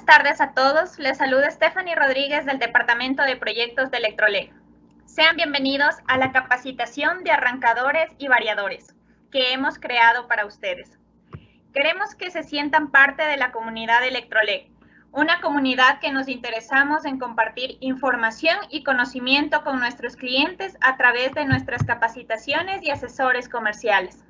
Buenas tardes a todos. Les saluda Stephanie Rodríguez del Departamento de Proyectos de Electrolec. Sean bienvenidos a la capacitación de arrancadores y variadores que hemos creado para ustedes. Queremos que se sientan parte de la comunidad de Electrolec, una comunidad que nos interesamos en compartir información y conocimiento con nuestros clientes a través de nuestras capacitaciones y asesores comerciales.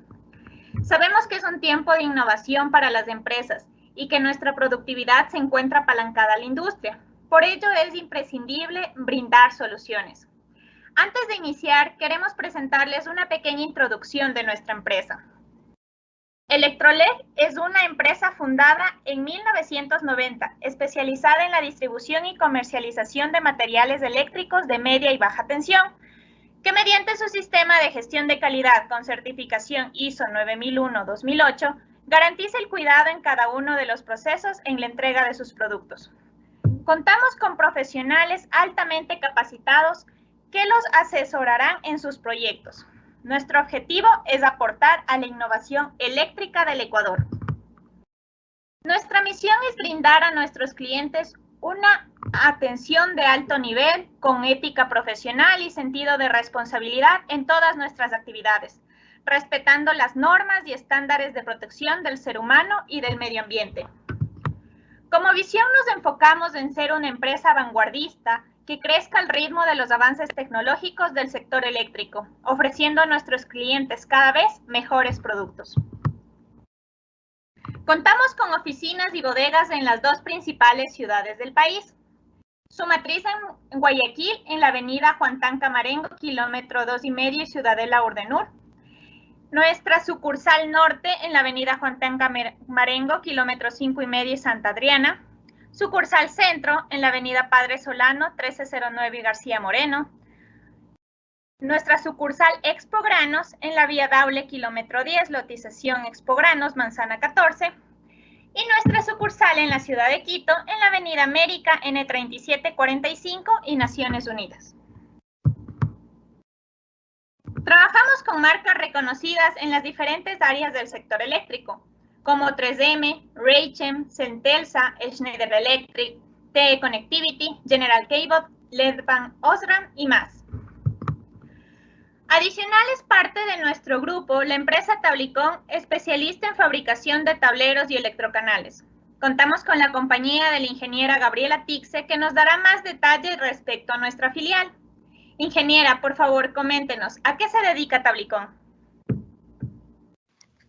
Sabemos que es un tiempo de innovación para las empresas y que nuestra productividad se encuentra apalancada a la industria. Por ello es imprescindible brindar soluciones. Antes de iniciar, queremos presentarles una pequeña introducción de nuestra empresa. Electrolec es una empresa fundada en 1990, especializada en la distribución y comercialización de materiales eléctricos de media y baja tensión, que mediante su sistema de gestión de calidad con certificación ISO 9001-2008, garantiza el cuidado en cada uno de los procesos en la entrega de sus productos. Contamos con profesionales altamente capacitados que los asesorarán en sus proyectos. Nuestro objetivo es aportar a la innovación eléctrica del Ecuador. Nuestra misión es brindar a nuestros clientes una atención de alto nivel, con ética profesional y sentido de responsabilidad en todas nuestras actividades, respetando las normas y estándares de protección del ser humano y del medio ambiente. Como visión nos enfocamos en ser una empresa vanguardista que crezca al ritmo de los avances tecnológicos del sector eléctrico, ofreciendo a nuestros clientes cada vez mejores productos. Contamos con oficinas y bodegas en las dos principales ciudades del país. Su matriz en Guayaquil, en la avenida Juan Tanca Marengo, kilómetro 2,5 y Ciudadela Urdenur. Nuestra sucursal norte en la avenida Juan Tanca Marengo, kilómetro 5,5 y Santa Adriana. Sucursal centro en la avenida Padre Solano, 1309 y García Moreno. Nuestra sucursal Expo Granos en la vía Daule, kilómetro 10, lotización Expo Granos, manzana 14. Y nuestra sucursal en la ciudad de Quito, en la avenida América, N3745 y Naciones Unidas. Trabajamos con marcas reconocidas en las diferentes áreas del sector eléctrico, como 3M, Raychem, Centelsa, Schneider Electric, TE Connectivity, General Cable, Ledvan Osram y más. Adicional es parte de nuestro grupo la empresa Tablicón, especialista en fabricación de tableros y electrocanales. Contamos con la compañía de la ingeniera Gabriela Tixe, que nos dará más detalles respecto a nuestra filial. Ingeniera, por favor, coméntenos, ¿a qué se dedica Tablicón?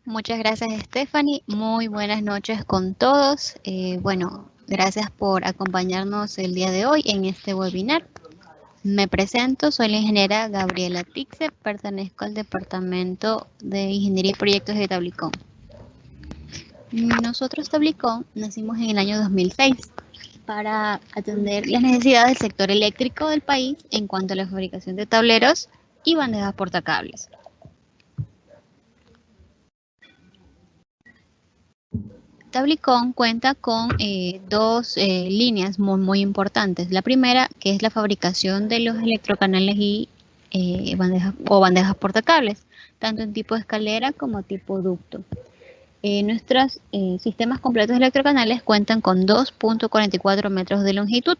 Muchas gracias, Stephanie. Muy buenas noches con todos. Gracias por acompañarnos el día de hoy en este webinar. Me presento, soy la ingeniera Gabriela Tixe, pertenezco al Departamento de Ingeniería y Proyectos de Tablicón. Nosotros, Tablicón, nacimos en el año 2006 para atender las necesidades del sector eléctrico del país en cuanto a la fabricación de tableros y bandejas portacables. Tablicón cuenta con dos líneas muy importantes. La primera, que es la fabricación de los electrocanales y bandejas portacables, tanto en tipo escalera como tipo ducto. Nuestros sistemas completos de electrocanales cuentan con 2.44 metros de longitud.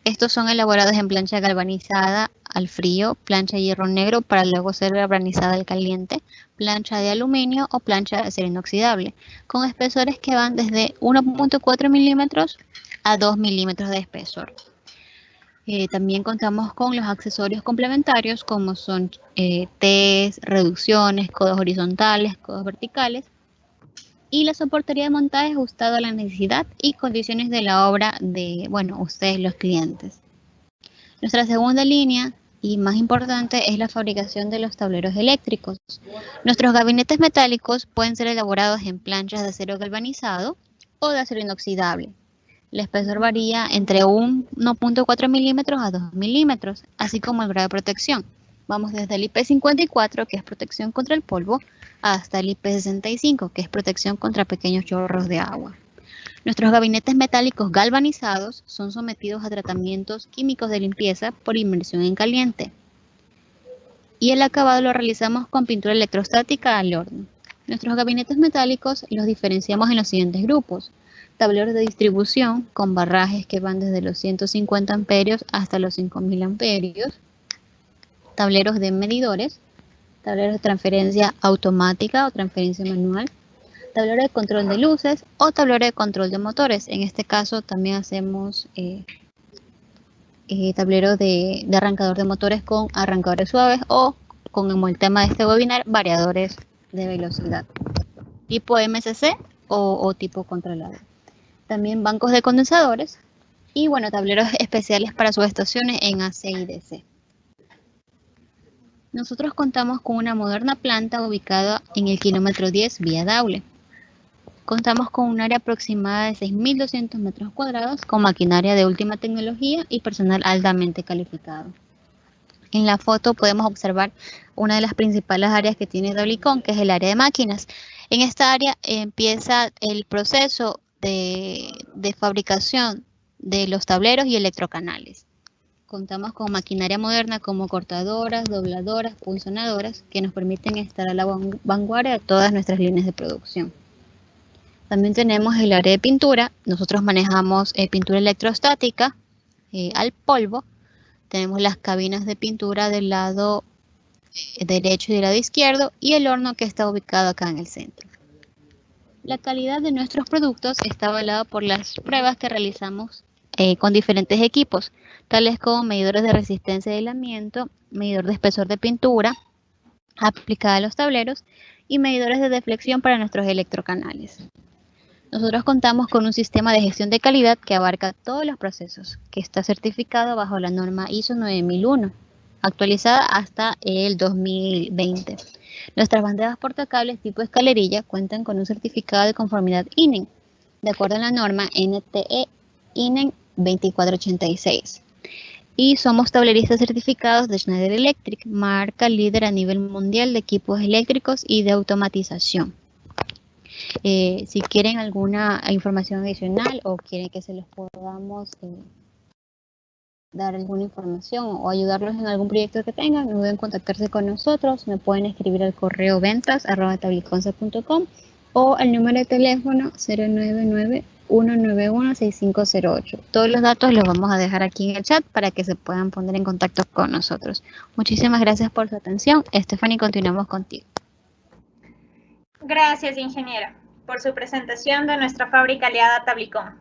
Estos son elaborados en plancha galvanizada al frío, plancha de hierro negro para luego ser galvanizada al caliente, plancha de aluminio o plancha de acero inoxidable, con espesores que van desde 1.4 milímetros a 2 milímetros de espesor. También contamos con los accesorios complementarios como son Ts, reducciones, codos horizontales, codos verticales, y la soportería de montaje ajustado a la necesidad y condiciones de la obra de, ustedes los clientes. Nuestra segunda línea y más importante es la fabricación de los tableros eléctricos. Nuestros gabinetes metálicos pueden ser elaborados en planchas de acero galvanizado o de acero inoxidable. El espesor varía entre 1.4 milímetros a 2 milímetros, así como el grado de protección. Vamos desde el IP54, que es protección contra el polvo, hasta el IP65, que es protección contra pequeños chorros de agua. Nuestros gabinetes metálicos galvanizados son sometidos a tratamientos químicos de limpieza por inmersión en caliente. Y el acabado lo realizamos con pintura electrostática al horno. Nuestros gabinetes metálicos los diferenciamos en los siguientes grupos. tableros de distribución con barrajes que van desde los 150 amperios hasta los 5000 amperios, tableros de medidores, tableros de transferencia automática o transferencia manual, tablero de control de luces o tablero de control de motores. En este caso también hacemos tablero de arrancador de motores con arrancadores suaves o, como el tema de este webinar, variadores de velocidad, tipo MCC o tipo controlado. También bancos de condensadores y, bueno, tableros especiales para subestaciones en AC y DC. Nosotros contamos con una moderna planta ubicada en el kilómetro 10 vía Daule. Contamos con un área aproximada de 6.200 metros cuadrados con maquinaria de última tecnología y personal altamente calificado. En la foto podemos observar una de las principales áreas que tiene Dablicon, que es el área de máquinas. En esta área empieza el proceso de fabricación de los tableros y electrocanales. Contamos con maquinaria moderna como cortadoras, dobladoras, punzonadoras, que nos permiten estar a la vanguardia de todas nuestras líneas de producción. También tenemos el área de pintura. Nosotros manejamos pintura electrostática al polvo. Tenemos las cabinas de pintura del lado derecho y del lado izquierdo y el horno que está ubicado acá en el centro. La calidad de nuestros productos está avalada por las pruebas que realizamos con diferentes equipos, tales como medidores de resistencia de aislamiento, medidor de espesor de pintura aplicada a los tableros y medidores de deflexión para nuestros electrocanales. Nosotros contamos con un sistema de gestión de calidad que abarca todos los procesos, que está certificado bajo la norma ISO 9001, actualizada hasta el 2020. Nuestras bandejas portacables tipo escalerilla cuentan con un certificado de conformidad INEN, de acuerdo a la norma NTE INEN 2486. Y somos tableristas certificados de Schneider Electric, marca líder a nivel mundial de equipos eléctricos y de automatización. Si quieren alguna información adicional o quieren que se les podamos dar alguna información o ayudarlos en algún proyecto que tengan, no duden contactarse con nosotros. Me pueden escribir al correo ventas@tabliconcept.com o al número de teléfono 099-191-6508. Todos los datos los vamos a dejar aquí en el chat para que se puedan poner en contacto con nosotros. Muchísimas gracias por su atención. Stephanie, continuamos contigo. Gracias, ingeniera, por su presentación de nuestra fábrica aliada Tablicon.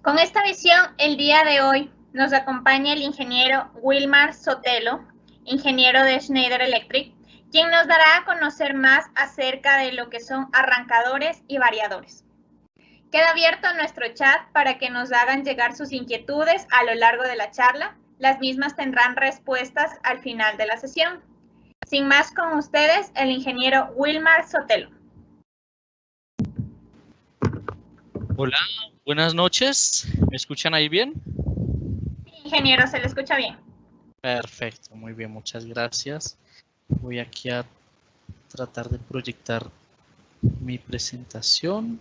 Con esta visión, el día de hoy nos acompaña el ingeniero Wilmar Sotelo, ingeniero de Schneider Electric, quien nos dará a conocer más acerca de lo que son arrancadores y variadores. Queda abierto nuestro chat para que nos hagan llegar sus inquietudes a lo largo de la charla. Las mismas tendrán respuestas al final de la sesión. Sin más, con ustedes, el ingeniero Wilmar Sotelo. Hola, buenas noches. ¿Me escuchan ahí bien? Ingeniero, se le escucha bien. Perfecto, muy bien, muchas gracias. Voy aquí a tratar de proyectar mi presentación.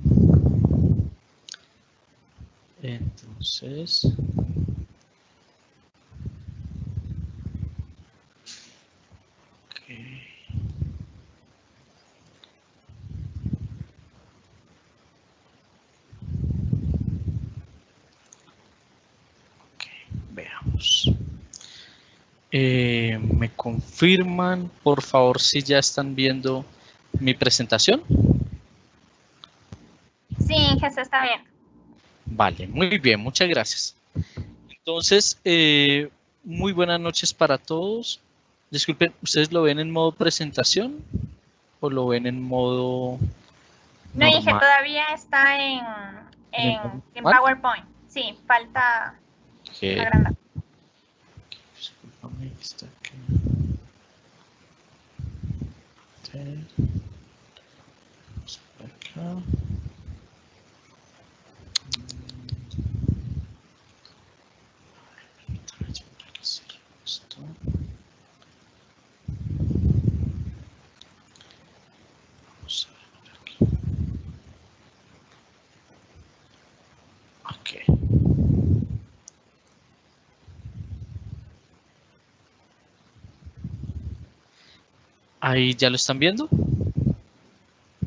Entonces, veamos. ¿Me confirman, por favor, si ya están viendo mi presentación? Sí, Jesús, está bien. Vale, muy bien, muchas gracias. Entonces, muy buenas noches para todos. Disculpen, ¿ustedes lo ven en modo presentación o lo ven en modo no, normal? dije, todavía está en PowerPoint. Sí, falta agrandar. Disculpame, está aquí. Vamos por acá. Vamos a ver aquí. Ok. ¿Ahí ya lo están viendo?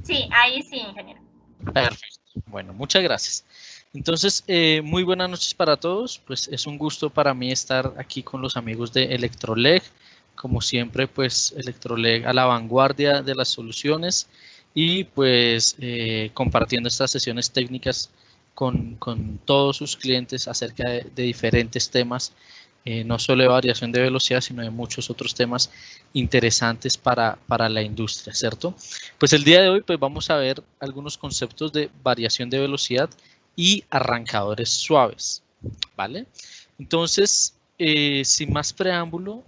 Sí, ahí sí, ingeniero. Perfecto. Bueno, muchas gracias. Entonces, muy buenas noches para todos. Pues es un gusto para mí estar aquí con los amigos de Electroleg. Como siempre, pues Electroleg a la vanguardia de las soluciones y pues compartiendo estas sesiones técnicas con todos sus clientes acerca de diferentes temas, no solo de variación de velocidad, sino de muchos otros temas interesantes para la industria, ¿cierto? Pues el día de hoy pues vamos a ver algunos conceptos de variación de velocidad y arrancadores suaves, ¿vale? Entonces, sin más preámbulo,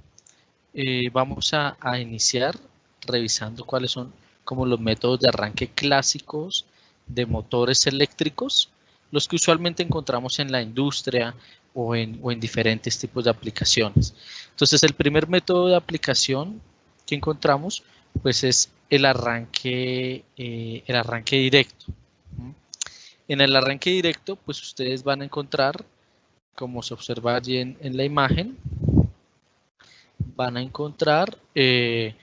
vamos a iniciar revisando cuáles son como los métodos de arranque clásicos de motores eléctricos, los que usualmente encontramos en la industria o en diferentes tipos de aplicaciones. Entonces, el primer método de aplicación que encontramos pues es el arranque directo. En el arranque directo, pues ustedes van a encontrar, como se observa allí en la imagen, van a encontrar que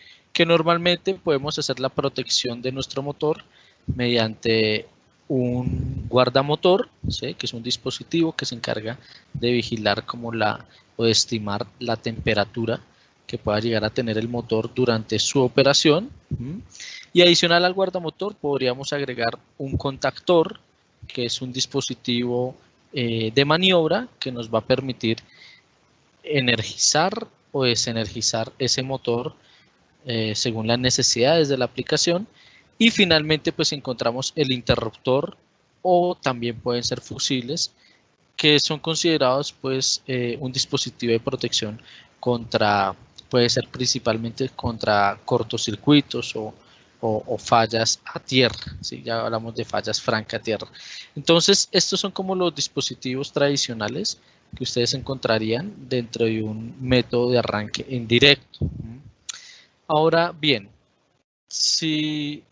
normalmente podemos hacer la protección de nuestro motor mediante un guardamotor, ¿sí? Que es un dispositivo que se encarga de vigilar o de estimar la temperatura que pueda llegar a tener el motor durante su operación. Y adicional al guardamotor podríamos agregar un contactor, que es un dispositivo de maniobra que nos va a permitir energizar o desenergizar ese motor según las necesidades de la aplicación. Y finalmente pues encontramos el interruptor, o también pueden ser fusibles, que son considerados pues un dispositivo de protección puede ser principalmente contra cortocircuitos o fallas a tierra, ¿sí? Ya hablamos de fallas franca a tierra. Entonces, estos son como los dispositivos tradicionales que ustedes encontrarían dentro de un método de arranque en directo. Ahora bien, si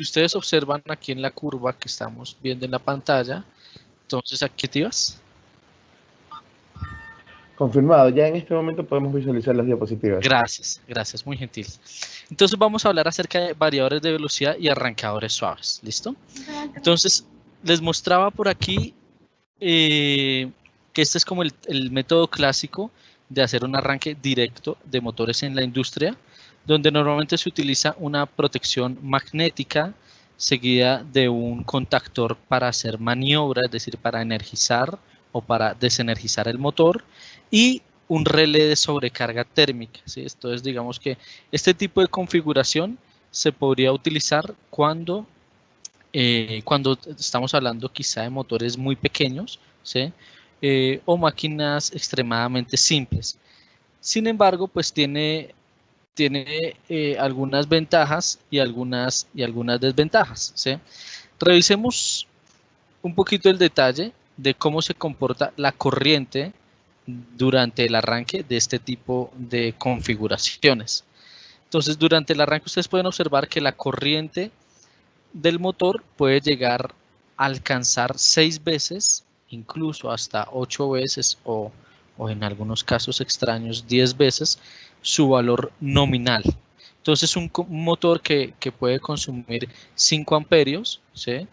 ustedes observan aquí en la curva que estamos viendo en la pantalla, entonces, ¿a qué te ibas? Confirmado, ya en este momento podemos visualizar las diapositivas. Gracias, gracias, muy gentil. Entonces vamos a hablar acerca de variadores de velocidad y arrancadores suaves, ¿listo? Entonces, les mostraba por aquí que este es como el método clásico de hacer un arranque directo de motores en la industria, donde normalmente se utiliza una protección magnética seguida de un contactor para hacer maniobra, es decir, para energizar o para desenergizar el motor, y un relé de sobrecarga térmica, ¿sí? Entonces, digamos que este tipo de configuración se podría utilizar cuando estamos hablando quizá de motores muy pequeños, ¿sí? O máquinas extremadamente simples. Sin embargo, pues tiene algunas ventajas y algunas desventajas, ¿sí? Revisemos un poquito el detalle de cómo se comporta la corriente durante el arranque de este tipo de configuraciones. Entonces, durante el arranque ustedes pueden observar que la corriente del motor puede llegar a alcanzar 6 veces, incluso hasta 8 veces o en algunos casos extraños 10 veces su valor nominal. Entonces, un motor que puede consumir 5 amperios, ¿sí?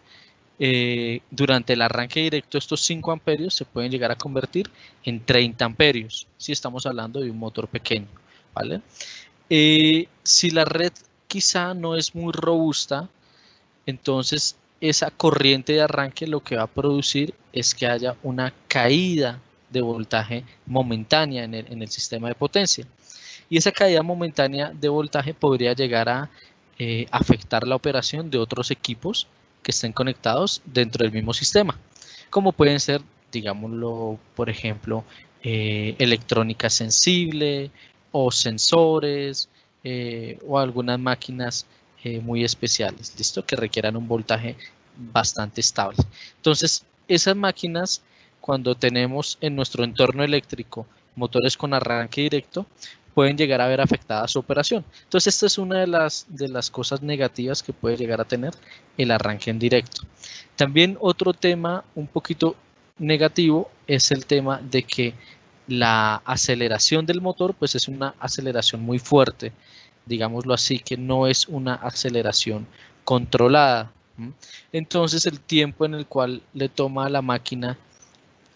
Durante el arranque directo, estos 5 amperios se pueden llegar a convertir en 30 amperios, si estamos hablando de un motor pequeño, ¿vale? Si la red quizá no es muy robusta, entonces esa corriente de arranque lo que va a producir es que haya una caída de voltaje momentánea en el sistema de potencia. Y esa caída momentánea de voltaje podría llegar a afectar la operación de otros equipos que estén conectados dentro del mismo sistema, como pueden ser, digámoslo, por ejemplo, electrónica sensible o sensores o algunas máquinas muy especiales, ¿listo? Que requieran un voltaje bastante estable. Entonces, esas máquinas, cuando tenemos en nuestro entorno eléctrico motores con arranque directo, pueden llegar a ver afectada su operación. Entonces, esta es una de las cosas negativas que puede llegar a tener el arranque en directo. También otro tema un poquito negativo es el tema de que la aceleración del motor pues es una aceleración muy fuerte, digámoslo así, que no es una aceleración controlada, ¿Mm? Entonces el tiempo en el cual le toma a la máquina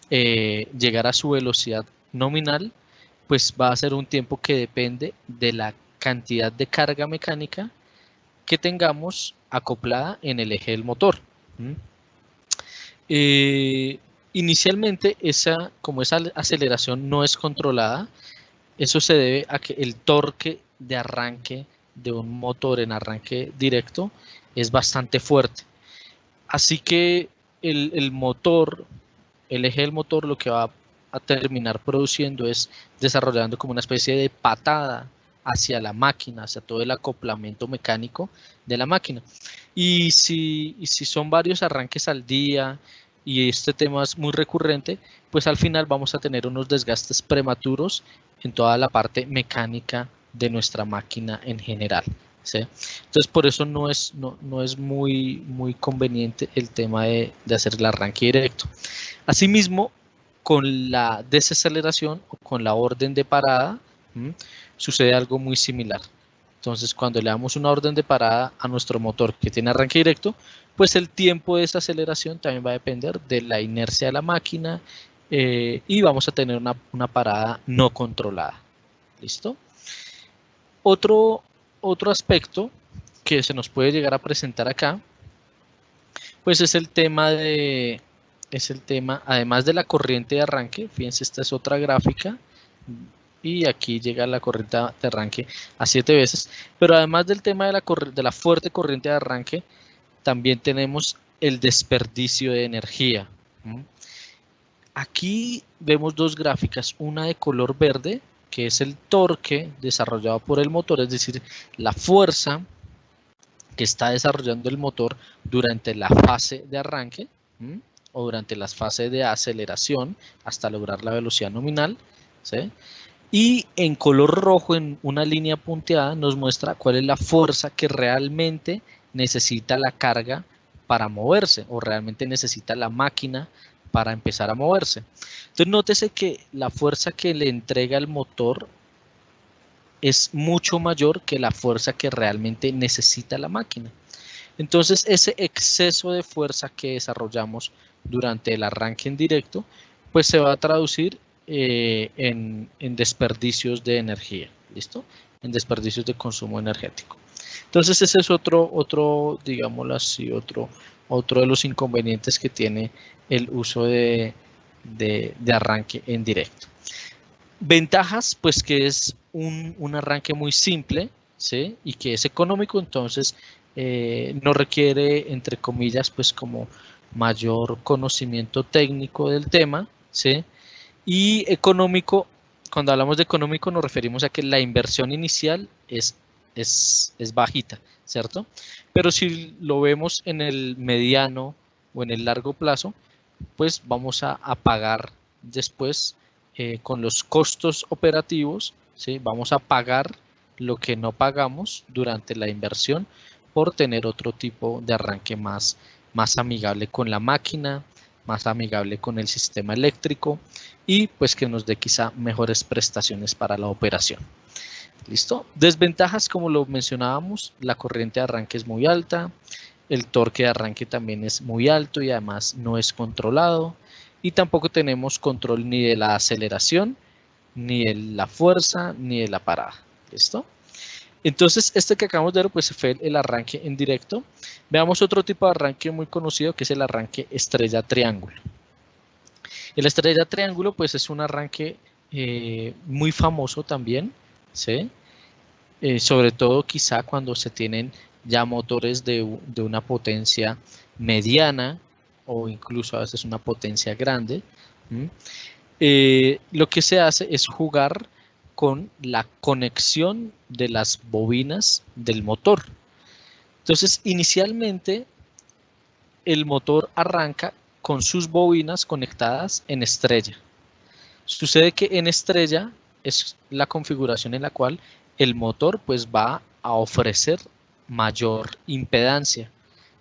llegar a su velocidad nominal, pues va a ser un tiempo que depende de la cantidad de carga mecánica que tengamos acoplada en el eje del motor. ¿Mm? Inicialmente, como esa aceleración no es controlada, eso se debe a que el torque de arranque de un motor en arranque directo es bastante fuerte. Así que el motor, el eje del motor, lo que va a terminar produciendo es desarrollando como una especie de patada hacia la máquina, hacia todo el acoplamiento mecánico de la máquina. Y si son varios arranques al día y este tema es muy recurrente, pues al final vamos a tener unos desgastes prematuros en toda la parte mecánica de nuestra máquina en general, ¿sí? Entonces por eso no es muy conveniente el tema de hacer el arranque directo. Asimismo, con la desaceleración o con la orden de parada, sucede algo muy similar. Entonces, cuando le damos una orden de parada a nuestro motor que tiene arranque directo, pues el tiempo de desaceleración también va a depender de la inercia de la máquina y vamos a tener una parada no controlada. ¿Listo? Otro aspecto que se nos puede llegar a presentar acá, pues es el tema, además de la corriente de arranque, fíjense, esta es otra gráfica, y aquí llega la corriente de arranque a 7 veces, pero además del tema de la fuerte corriente de arranque, también tenemos el desperdicio de energía. Aquí vemos dos gráficas, una de color verde, que es el torque desarrollado por el motor, es decir, la fuerza que está desarrollando el motor durante la fase de arranque o durante las fases de aceleración hasta lograr la velocidad nominal, ¿sí? Y en color rojo, en una línea punteada, nos muestra cuál es la fuerza que realmente necesita la carga para moverse o realmente necesita la máquina para empezar a moverse. Entonces nótese que la fuerza que le entrega el motor es mucho mayor que la fuerza que realmente necesita la máquina. Entonces ese exceso de fuerza que desarrollamos durante el arranque en directo, pues se va a traducir en desperdicios de energía, ¿listo? En desperdicios de consumo energético. Entonces ese es otro digámoslo así, otro de los inconvenientes que tiene el uso de arranque en directo. Ventajas, pues que es un arranque muy simple, ¿sí? Y que es económico, entonces no requiere, entre comillas, pues como mayor conocimiento técnico del tema, ¿sí? Y económico, cuando hablamos de económico nos referimos a que la inversión inicial es bajita, ¿cierto? Pero si lo vemos en el mediano o en el largo plazo, pues vamos a pagar después con los costos operativos, ¿sí? Vamos a pagar lo que no pagamos durante la inversión por tener otro tipo de arranque más amigable con la máquina, más amigable con el sistema eléctrico y pues que nos dé quizá mejores prestaciones para la operación. ¿Listo? Desventajas, como lo mencionábamos, la corriente de arranque es muy alta, el torque de arranque también es muy alto y además no es controlado y tampoco tenemos control ni de la aceleración, ni de la fuerza, ni de la parada. ¿Listo? Entonces, este que acabamos de ver pues fue el arranque en directo. Veamos otro tipo de arranque muy conocido que es el arranque estrella triángulo. El estrella triángulo pues es un arranque muy famoso también, ¿sí? Sobre todo quizá cuando se tienen ya motores de una potencia mediana o incluso a veces una potencia grande. Lo que se hace es jugar con la conexión de las bobinas del motor. Entonces, inicialmente el motor arranca con sus bobinas conectadas en estrella. Sucede que en estrella es la configuración en la cual el motor pues va a ofrecer mayor impedancia.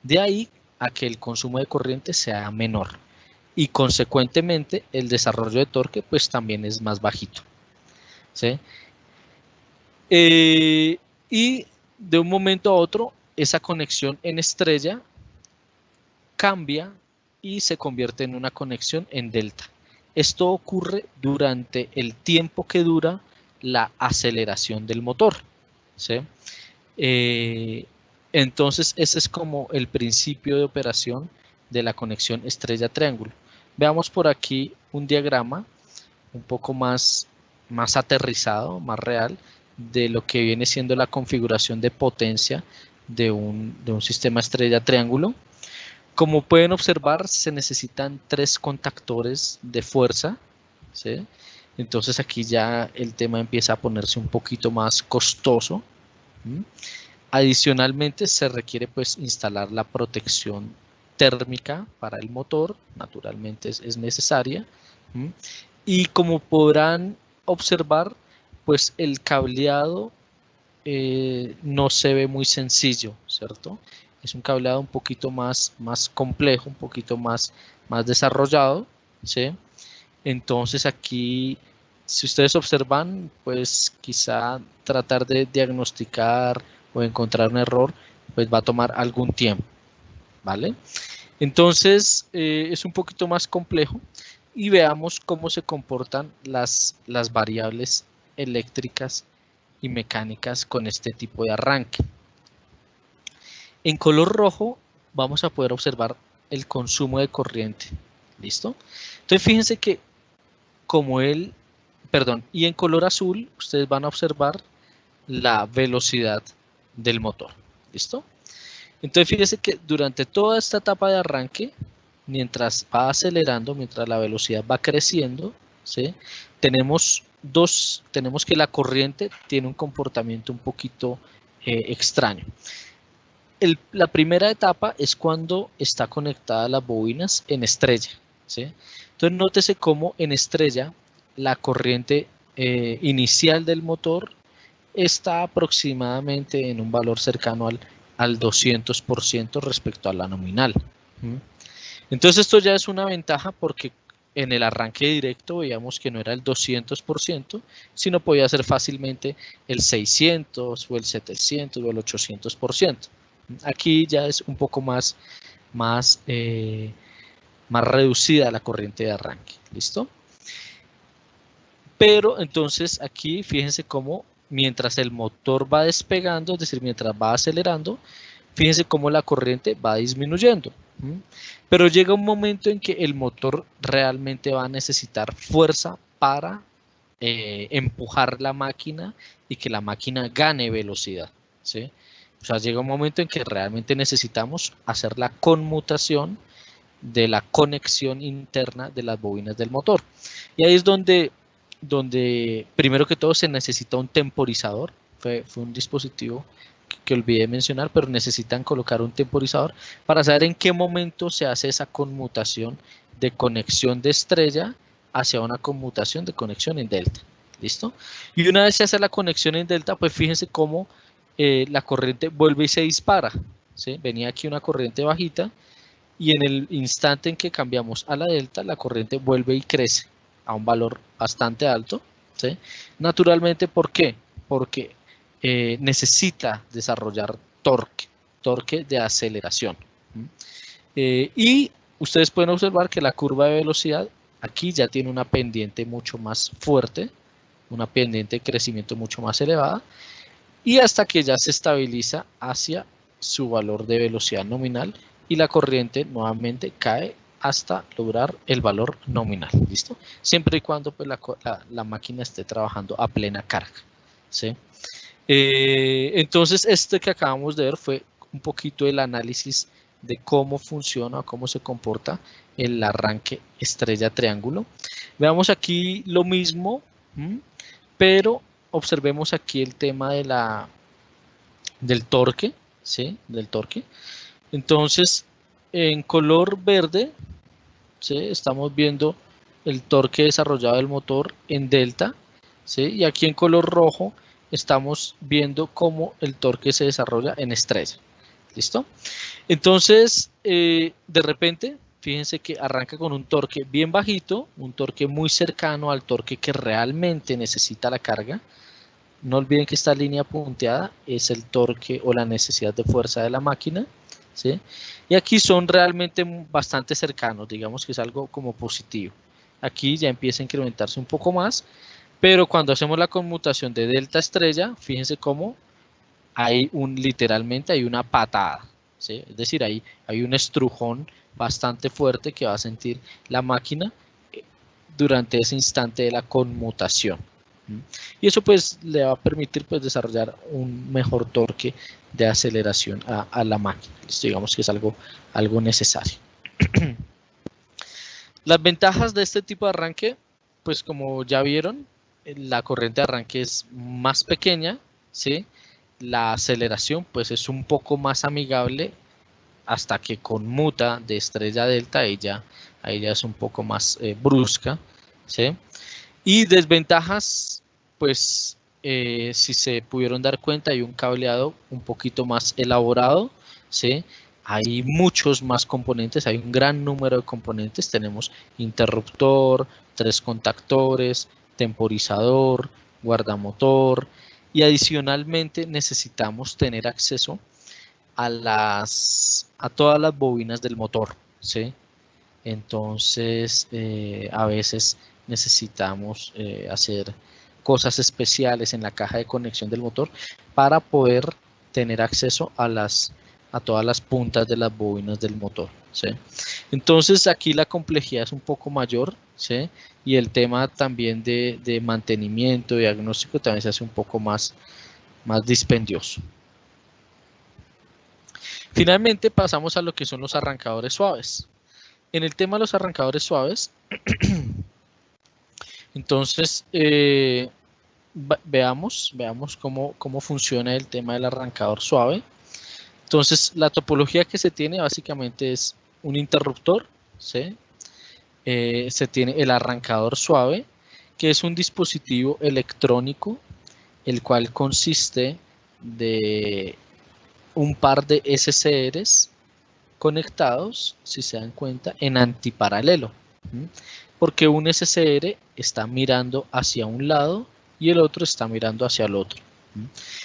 De ahí a que el consumo de corriente sea menor y consecuentemente el desarrollo de torque pues también es más bajito, ¿sí? Y de un momento a otro esa conexión en estrella cambia y se convierte en una conexión en delta. Esto ocurre durante el tiempo que dura la aceleración del motor, ¿sí? Entonces, ese es como el principio de operación de la conexión estrella-triángulo. Veamos por aquí un diagrama un poco más aterrizado, más real, de lo que viene siendo la configuración de potencia de un sistema estrella-triángulo. Como pueden observar, se necesitan 3 contactores de fuerza, ¿sí? Entonces aquí ya el tema empieza a ponerse un poquito más costoso. Adicionalmente se requiere pues instalar la protección térmica para el motor, naturalmente es necesaria. Y como podrán observar, pues el cableado no se ve muy sencillo, ¿cierto? Es un cableado un poquito más complejo, un poquito más desarrollado, ¿sí? Entonces aquí, si ustedes observan, pues quizá tratar de diagnosticar o encontrar un error, pues va a tomar algún tiempo, ¿vale? Entonces es un poquito más complejo y veamos cómo se comportan las variables eléctricas y mecánicas con este tipo de arranque. En color rojo vamos a poder observar el consumo de corriente, ¿listo? Entonces fíjense que y en color azul ustedes van a observar la velocidad del motor, ¿listo? Entonces fíjense que durante toda esta etapa de arranque, mientras va acelerando, mientras la velocidad va creciendo, ¿sí? Tenemos que la corriente tiene un comportamiento un poquito extraño. La primera etapa es cuando está conectada las bobinas en estrella, ¿sí? Entonces nótese cómo en estrella la corriente inicial del motor está aproximadamente en un valor cercano al 200% respecto a la nominal. Entonces esto ya es una ventaja porque en el arranque directo veíamos que no era el 200%, sino podía ser fácilmente el 600 o el 700 o el 800%. Aquí ya es un poco más reducida la corriente de arranque, ¿listo? Pero entonces aquí fíjense cómo mientras el motor va despegando, es decir, mientras va acelerando, fíjense cómo la corriente va disminuyendo. Pero llega un momento en que el motor realmente va a necesitar fuerza para empujar la máquina y que la máquina gane velocidad, ¿sí? O sea, llega un momento en que realmente necesitamos hacer la conmutación de la conexión interna de las bobinas del motor. Y ahí es donde primero que todo se necesita un temporizador. Fue un dispositivo que olvidé mencionar, pero necesitan colocar un temporizador para saber en qué momento se hace esa conmutación de conexión de estrella hacia una conmutación de conexión en delta. ¿Listo? Y una vez se hace la conexión en delta, pues fíjense cómo la corriente vuelve y se dispara, ¿sí? Venía aquí una corriente bajita y en el instante en que cambiamos a la delta, la corriente vuelve y crece a un valor bastante alto, ¿sí? Naturalmente, ¿por qué? Porque necesita desarrollar torque de aceleración. Y ustedes pueden observar que la curva de velocidad aquí ya tiene una pendiente mucho más fuerte, una pendiente de crecimiento mucho más elevada, y hasta que ya se estabiliza hacia su valor de velocidad nominal y la corriente nuevamente cae hasta lograr el valor nominal, ¿listo? Siempre y cuando pues, la máquina esté trabajando a plena carga, ¿sí? Entonces, este que acabamos de ver fue un poquito el análisis de cómo funciona, cómo se comporta el arranque estrella-triángulo. Veamos aquí lo mismo, pero observemos aquí el tema del torque, ¿sí? Del torque. Entonces, en color verde, ¿sí? Estamos viendo el torque desarrollado del motor en delta, ¿sí? Y aquí en color rojo estamos viendo cómo el torque se desarrolla en estrella. ¿Listo? Entonces, de repente, fíjense que arranca con un torque bien bajito, un torque muy cercano al torque que realmente necesita la carga. No olviden que esta línea punteada es el torque o la necesidad de fuerza de la máquina, ¿sí? Y aquí son realmente bastante cercanos, digamos que es algo como positivo. Aquí ya empieza a incrementarse un poco más, pero cuando hacemos la conmutación de delta estrella, fíjense cómo hay literalmente hay una patada, ¿sí? Es decir, hay un estrujón bastante fuerte que va a sentir la máquina durante ese instante de la conmutación. Y eso pues le va a permitir pues desarrollar un mejor torque de aceleración a la máquina. Esto digamos que es algo necesario. Las ventajas de este tipo de arranque, pues como ya vieron, la corriente de arranque es más pequeña, ¿sí? La aceleración pues es un poco más amigable hasta que conmuta de estrella a delta, ahí ya es un poco más brusca, ¿sí? Y desventajas, pues si se pudieron dar cuenta, hay un cableado un poquito más elaborado, ¿sí? Hay muchos más componentes, hay un gran número de componentes, tenemos interruptor, 3 contactores, temporizador, guardamotor, y adicionalmente necesitamos tener acceso a todas las bobinas del motor, ¿sí? Entonces, a veces necesitamos hacer cosas especiales en la caja de conexión del motor para poder tener acceso a todas las puntas de las bobinas del motor, ¿sí? Entonces, aquí la complejidad es un poco mayor, ¿sí? Y el tema también de mantenimiento, diagnóstico, también se hace un poco más dispendioso. Finalmente, pasamos a lo que son los arrancadores suaves. En el tema de los arrancadores suaves, entonces veamos cómo funciona el tema del arrancador suave. Entonces la topología que se tiene básicamente es un interruptor, ¿sí? Se tiene el arrancador suave, que es un dispositivo electrónico, el cual consiste de un par de SCRs conectados, si se dan cuenta, en antiparalelo, porque un SCR está mirando hacia un lado y el otro está mirando hacia el otro.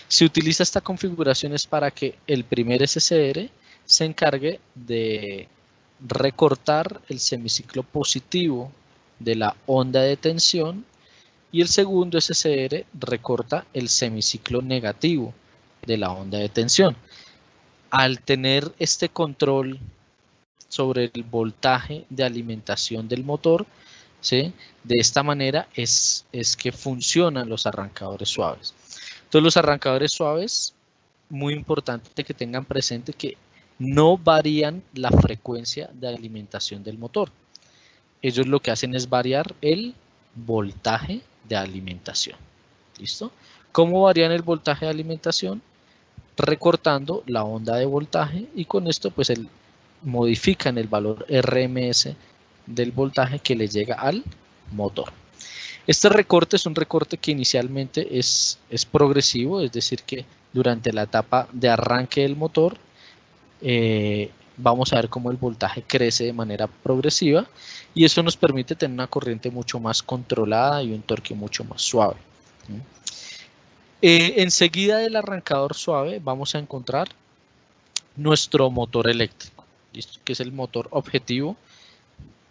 Se utiliza esta configuración es para que el primer SCR se encargue de recortar el semiciclo positivo de la onda de tensión y el segundo SCR recorta el semiciclo negativo de la onda de tensión. Al tener este control sobre el voltaje de alimentación del motor, ¿sí? De esta manera es que funcionan los arrancadores suaves. Entonces los arrancadores suaves, muy importante que tengan presente que no varían la frecuencia de alimentación del motor. Ellos lo que hacen es variar el voltaje de alimentación. ¿Listo? ¿Cómo varían el voltaje de alimentación? Recortando la onda de voltaje y con esto pues modifican el valor RMS del voltaje que le llega al motor. Este recorte es un recorte que inicialmente es progresivo, es decir que durante la etapa de arranque del motor vamos a ver cómo el voltaje crece de manera progresiva y eso nos permite tener una corriente mucho más controlada y un torque mucho más suave. Enseguida del arrancador suave vamos a encontrar nuestro motor eléctrico, ¿listo? Que es el motor objetivo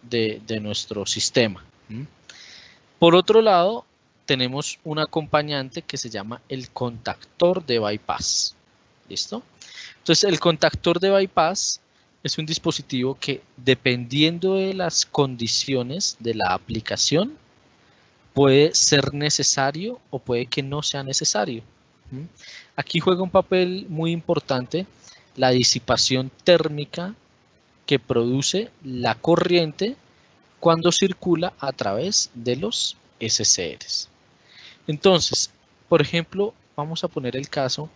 de nuestro sistema. Por otro lado, tenemos un acompañante que se llama el contactor de bypass. ¿Listo? Entonces, el contactor de bypass es un dispositivo que, dependiendo de las condiciones de la aplicación, puede ser necesario o puede que no sea necesario. Aquí juega un papel muy importante la disipación térmica que produce la corriente cuando circula a través de los SCRs. Entonces, por ejemplo, vamos a poner el caso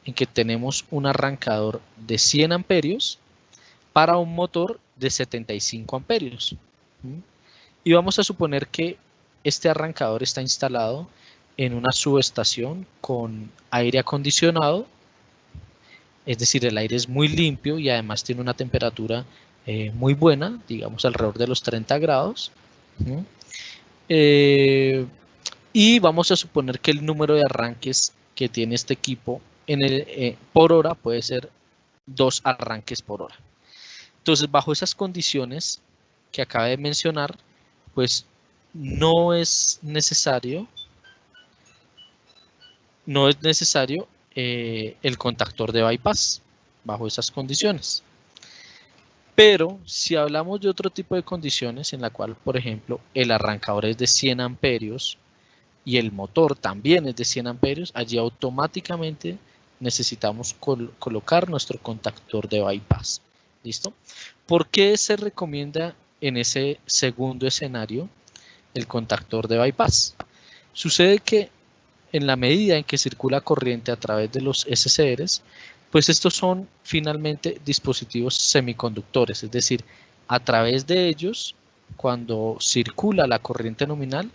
en que tenemos un arrancador de 100 amperios para un motor de 75 amperios. Y vamos a suponer que este arrancador está instalado en una subestación con aire acondicionado, es decir, el aire es muy limpio y además tiene una temperatura muy buena, digamos alrededor de los 30 grados. Y vamos a suponer que el número de arranques que tiene este equipo por hora puede ser 2 arranques por hora. Entonces, bajo esas condiciones que acabé de mencionar, pues no es necesario el contactor de bypass bajo esas condiciones. Pero si hablamos de otro tipo de condiciones en la cual, por ejemplo, el arrancador es de 100 amperios y el motor también es de 100 amperios, allí automáticamente necesitamos colocar nuestro contactor de bypass. ¿Listo? ¿Por qué se recomienda en ese segundo escenario el contactor de bypass? Sucede que en la medida en que circula corriente a través de los SCRs, pues estos son finalmente dispositivos semiconductores, es decir, a través de ellos, cuando circula la corriente nominal,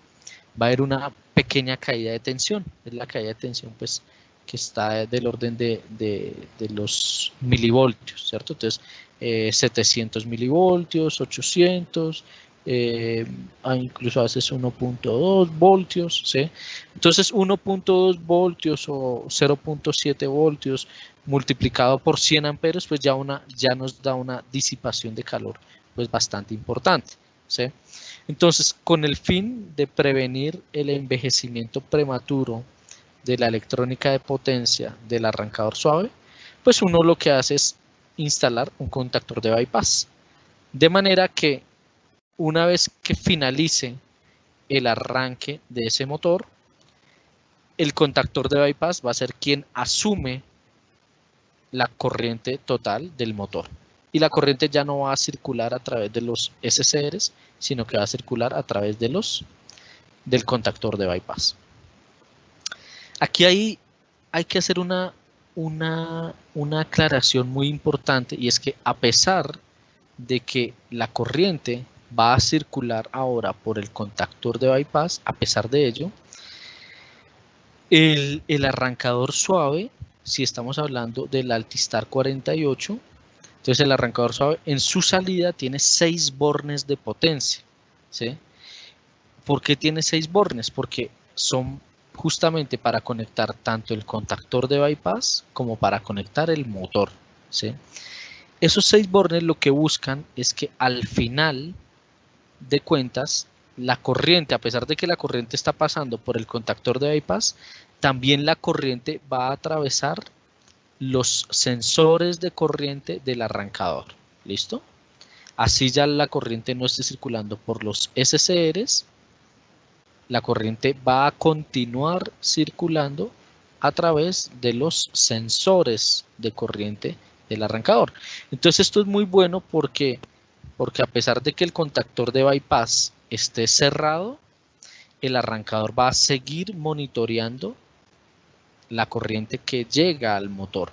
va a haber una pequeña caída de tensión. Es la caída de tensión pues que está del orden de los milivoltios, ¿cierto? Entonces, 700 milivoltios, 800, incluso a veces 1.2 voltios, ¿sí? Entonces 1.2 voltios o 0.7 voltios multiplicado por 100 amperios, pues ya nos da una disipación de calor pues bastante importante, ¿sí? Entonces, con el fin de prevenir el envejecimiento prematuro de la electrónica de potencia del arrancador suave, pues uno lo que hace es instalar un contactor de bypass, de manera que una vez que finalice el arranque de ese motor, el contactor de bypass va a ser quien asume la corriente total del motor. Y la corriente ya no va a circular a través de los SCRs, sino que va a circular a través de del contactor de bypass. Aquí hay que hacer una aclaración muy importante, y es que a pesar de que la corriente va a circular ahora por el contactor de bypass, a pesar de ello, el arrancador suave, si estamos hablando del Altistar 48, entonces el arrancador suave en su salida tiene 6 bornes de potencia, ¿sí? ¿Por qué tiene 6 bornes? Porque son justamente para conectar tanto el contactor de bypass como para conectar el motor, ¿sí? Esos 6 bornes lo que buscan es que al final de cuentas la corriente, a pesar de que la corriente está pasando por el contactor de bypass, también la corriente va a atravesar los sensores de corriente del arrancador. ¿Listo? Así ya la corriente no esté circulando por los SCRs, la corriente va a continuar circulando a través de los sensores de corriente del arrancador. Entonces esto es muy bueno porque a pesar de que el contactor de bypass esté cerrado, el arrancador va a seguir monitoreando la corriente que llega al motor.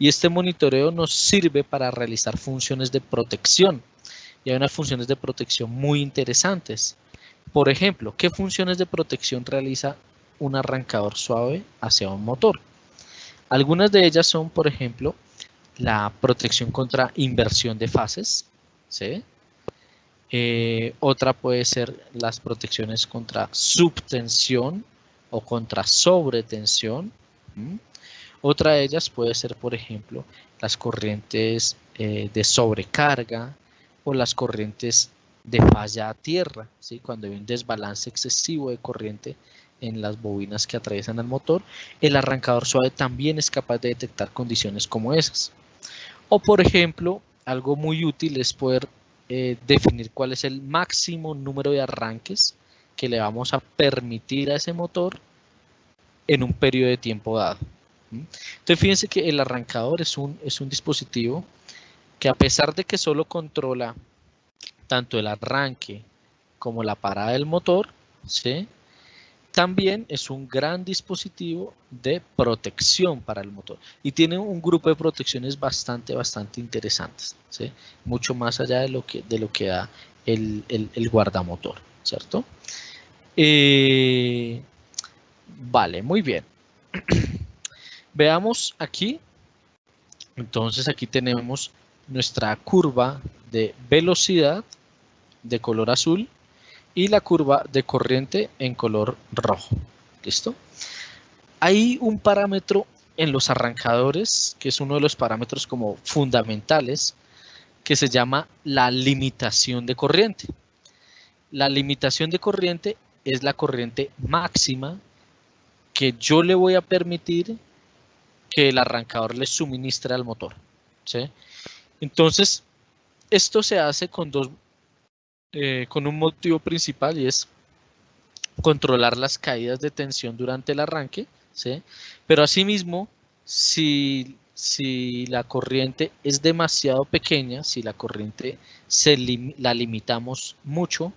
Y este monitoreo nos sirve para realizar funciones de protección. Y hay unas funciones de protección muy interesantes. Por ejemplo, ¿qué funciones de protección realiza un arrancador suave hacia un motor? Algunas de ellas son, por ejemplo, la protección contra inversión de fases, ¿sí? Otra puede ser las protecciones contra subtensión o contra sobretensión. Otra de ellas puede ser, por ejemplo, las corrientes de sobrecarga o las corrientes de falla a tierra, ¿sí? Cuando hay un desbalance excesivo de corriente en las bobinas que atraviesan el motor, el arrancador suave también es capaz de detectar condiciones como esas. O, por ejemplo, algo muy útil es poder definir cuál es el máximo número de arranques que le vamos a permitir a ese motor en un periodo de tiempo dado. Entonces fíjense que el arrancador es un dispositivo que, a pesar de que solo controla tanto el arranque como la parada del motor, ¿sí?, también es un gran dispositivo de protección para el motor y tiene un grupo de protecciones bastante interesantes, ¿sí?, mucho más allá de lo que da el guardamotor, ¿cierto? Vale, muy bien. Veamos aquí. Entonces aquí tenemos nuestra curva de velocidad de color azul y la curva de corriente en color rojo. ¿Listo? Hay un parámetro en los arrancadores, que es uno de los parámetros como fundamentales, que se llama la limitación de corriente. La limitación de corriente es la corriente máxima que yo le voy a permitir que el arrancador le suministre al motor, ¿sí? Entonces, esto se hace con un motivo principal, y es controlar las caídas de tensión durante el arranque, ¿sí? Pero asimismo, si la corriente es demasiado pequeña, si la corriente la limitamos mucho,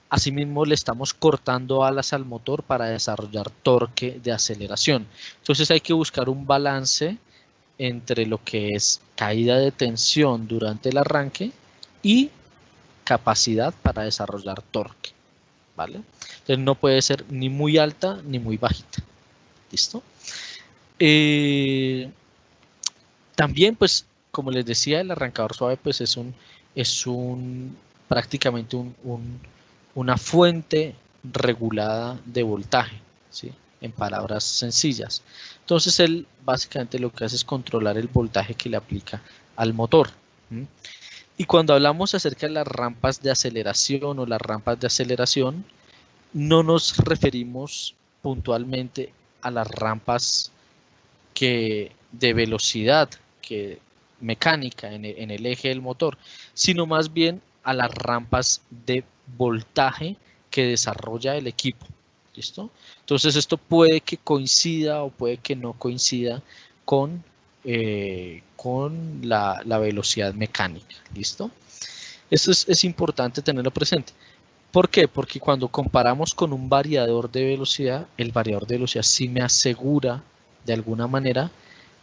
asimismo le estamos cortando alas al motor para desarrollar torque de aceleración. Entonces hay que buscar un balance entre lo que es caída de tensión durante el arranque y capacidad para desarrollar torque, ¿vale? Entonces no puede ser ni muy alta ni muy bajita. ¿Listo? También, pues, como les decía, el arrancador suave pues es prácticamente una fuente regulada de voltaje, ¿sí? En palabras sencillas. Entonces él básicamente lo que hace es controlar el voltaje que le aplica al motor. Y cuando hablamos acerca de las rampas de aceleración o las rampas de aceleración, no nos referimos puntualmente a las rampas de velocidad mecánica en el eje del motor, sino más bien a las rampas de voltaje que desarrolla el equipo. ¿Listo? Entonces esto puede que coincida o puede que no coincida con la velocidad mecánica. ¿Listo? Esto es importante tenerlo presente. ¿Por qué? Porque cuando comparamos con un variador de velocidad, el variador de velocidad sí me asegura de alguna manera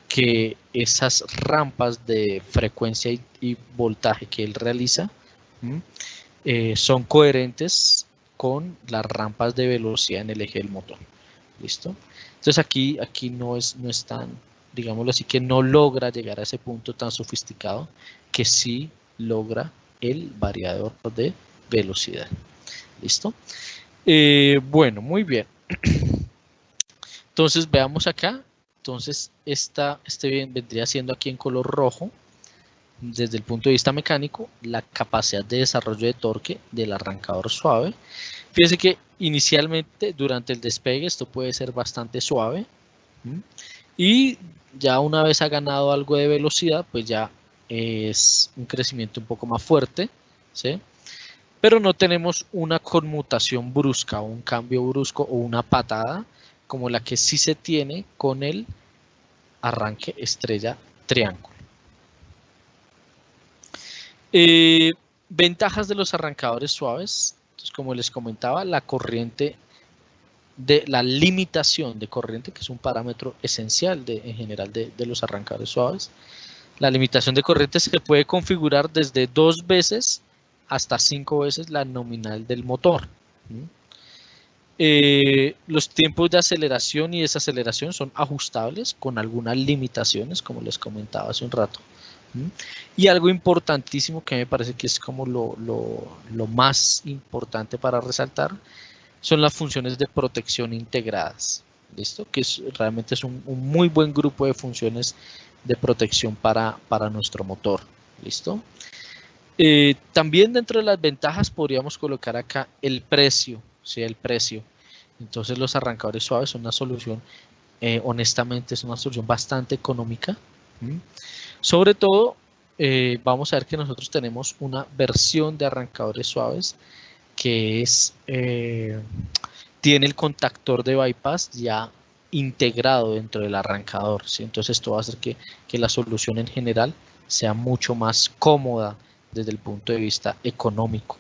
que esas rampas de frecuencia y voltaje que él realiza son coherentes con las rampas de velocidad en el eje del motor. ¿Listo? Entonces aquí no es tan, digámoslo así, que no logra llegar a ese punto tan sofisticado que sí logra el variador de velocidad. ¿Listo? Bueno, muy bien. Entonces veamos acá. Entonces este vendría siendo aquí en color rojo, desde el punto de vista mecánico, la capacidad de desarrollo de torque del arrancador suave. Fíjense que inicialmente durante el despegue esto puede ser bastante suave, y ya una vez ha ganado algo de velocidad, pues ya es un crecimiento un poco más fuerte, ¿sí? Pero no tenemos una conmutación brusca o un cambio brusco o una patada como la que sí se tiene con el arranque estrella triángulo. Ventajas de los arrancadores suaves. Entonces, como les comentaba, la limitación de corriente, que es un parámetro esencial en general de los arrancadores suaves. La limitación de corriente se puede configurar desde 2 veces hasta 5 veces la nominal del motor. Los tiempos de aceleración y desaceleración son ajustables con algunas limitaciones, como les comentaba hace un rato. Y algo importantísimo que me parece que es como lo más importante para resaltar son las funciones de protección integradas. ¿Listo? Que realmente es un muy buen grupo de funciones de protección para nuestro motor. ¿Listo? También dentro de las ventajas podríamos colocar acá el precio, ¿sí? El precio. Entonces los arrancadores suaves son una solución, honestamente es una solución bastante económica. Sobre todo, vamos a ver que nosotros tenemos una versión de arrancadores suaves que tiene el contactor de bypass ya integrado dentro del arrancador, ¿sí? Entonces esto va a hacer que la solución en general sea mucho más cómoda desde el punto de vista económico.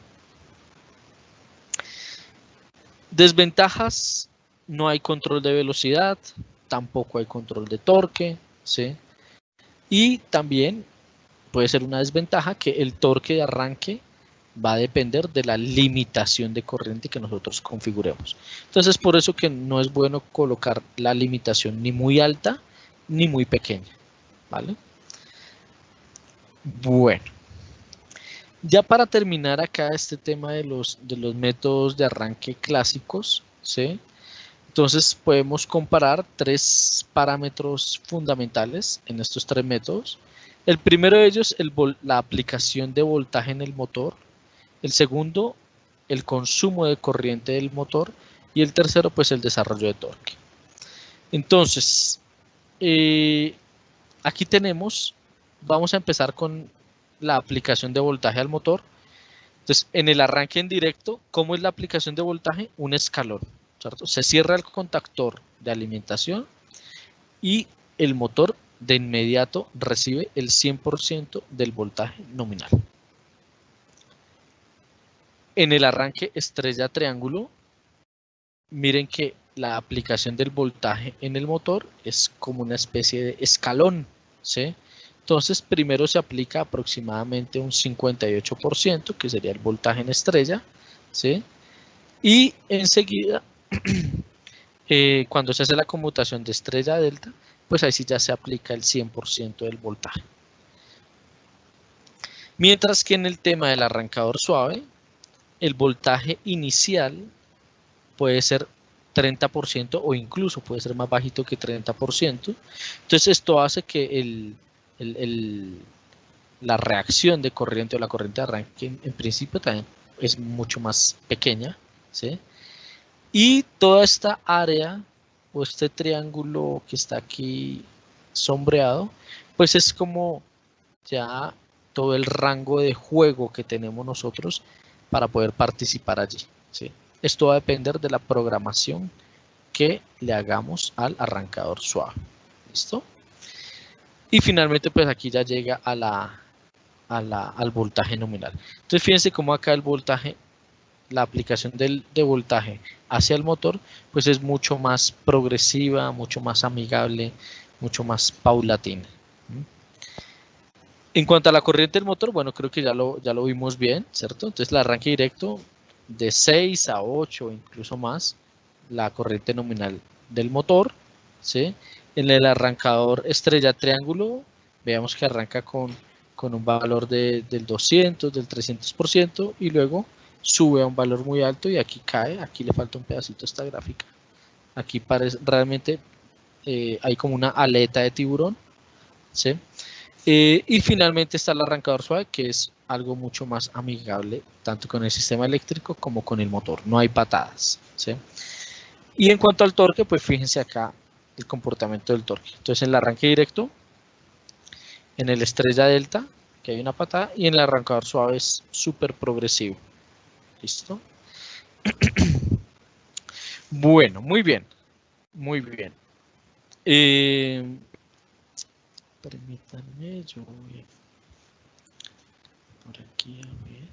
Desventajas: no hay control de velocidad, tampoco hay control de torque, ¿sí? Y también puede ser una desventaja que el torque de arranque va a depender de la limitación de corriente que nosotros configuremos. Entonces, por eso que no es bueno colocar la limitación ni muy alta ni muy pequeña, ¿vale? Bueno, ya para terminar acá este tema de los métodos de arranque clásicos, ¿sí? Entonces podemos comparar tres parámetros fundamentales en estos tres métodos. El primero de ellos, la aplicación de voltaje en el motor. El segundo, el consumo de corriente del motor. Y el tercero, pues el desarrollo de torque. Entonces, aquí vamos a empezar con la aplicación de voltaje al motor. Entonces, en el arranque en directo, ¿cómo es la aplicación de voltaje? Un escalón, ¿cierto? Se cierra el contactor de alimentación y el motor de inmediato recibe el 100% del voltaje nominal. En el arranque estrella-triángulo, miren que la aplicación del voltaje en el motor es como una especie de escalón, ¿sí? Entonces, primero se aplica aproximadamente un 58%, que sería el voltaje en estrella, ¿sí? Y enseguida, cuando se hace la conmutación de estrella a delta, pues ahí sí ya se aplica el 100% del voltaje. Mientras que en el tema del arrancador suave, el voltaje inicial puede ser 30% o incluso puede ser más bajito que 30%. Entonces esto hace que la reacción de corriente o la corriente de arranque en principio también es mucho más pequeña, ¿sí? Y toda esta área o este triángulo que está aquí sombreado, pues es como ya todo el rango de juego que tenemos nosotros para poder participar allí, ¿sí? Esto va a depender de la programación que le hagamos al arrancador suave. ¿Listo? Y finalmente, pues aquí ya llega al voltaje nominal. Entonces, fíjense cómo acá el voltaje, la aplicación de voltaje hacia el motor, pues es mucho más progresiva, mucho más amigable, mucho más paulatina. En cuanto a la corriente del motor, bueno, creo que ya lo vimos bien, ¿cierto? Entonces, el arranque directo de 6 a 8 o incluso más, la corriente nominal del motor, ¿sí? En el arrancador estrella triángulo, veamos que arranca con un valor del 200, del 300%, y luego sube a un valor muy alto y aquí cae, aquí le falta un pedacito a esta gráfica. Aquí parece, realmente hay como una aleta de tiburón, ¿sí? Y finalmente está el arrancador suave, que es algo mucho más amigable, tanto con el sistema eléctrico como con el motor. No hay patadas, ¿sí? Y en cuanto al torque, pues fíjense acá el comportamiento del torque. Entonces, en el arranque directo, en el estrella delta, que hay una patada, y en el arrancador suave es súper progresivo. ¿Listo? Bueno, muy bien. Muy bien. Permítanme, yo voy por aquí a ver.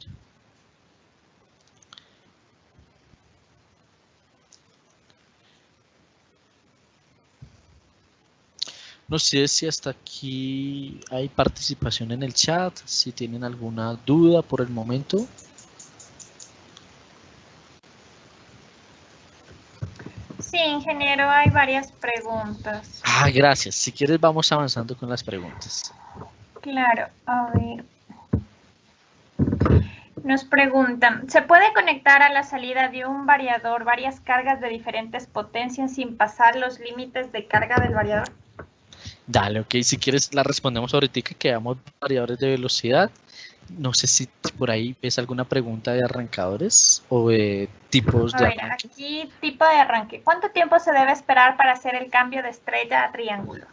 No sé si hasta aquí hay participación en el chat, si tienen alguna duda por el momento. Sí, ingeniero, hay varias preguntas. Ah, gracias. Si quieres vamos avanzando con las preguntas. Claro, a ver. Nos preguntan, ¿se puede conectar a la salida de un variador varias cargas de diferentes potencias sin pasar los límites de carga del variador? Dale, ok. Si quieres la respondemos ahorita que veamos variadores de velocidad. No sé si por ahí ves alguna pregunta de arrancadores o de tipos de arranque. Aquí tipo de arranque. ¿Cuánto tiempo se debe esperar para hacer el cambio de estrella a triángulo?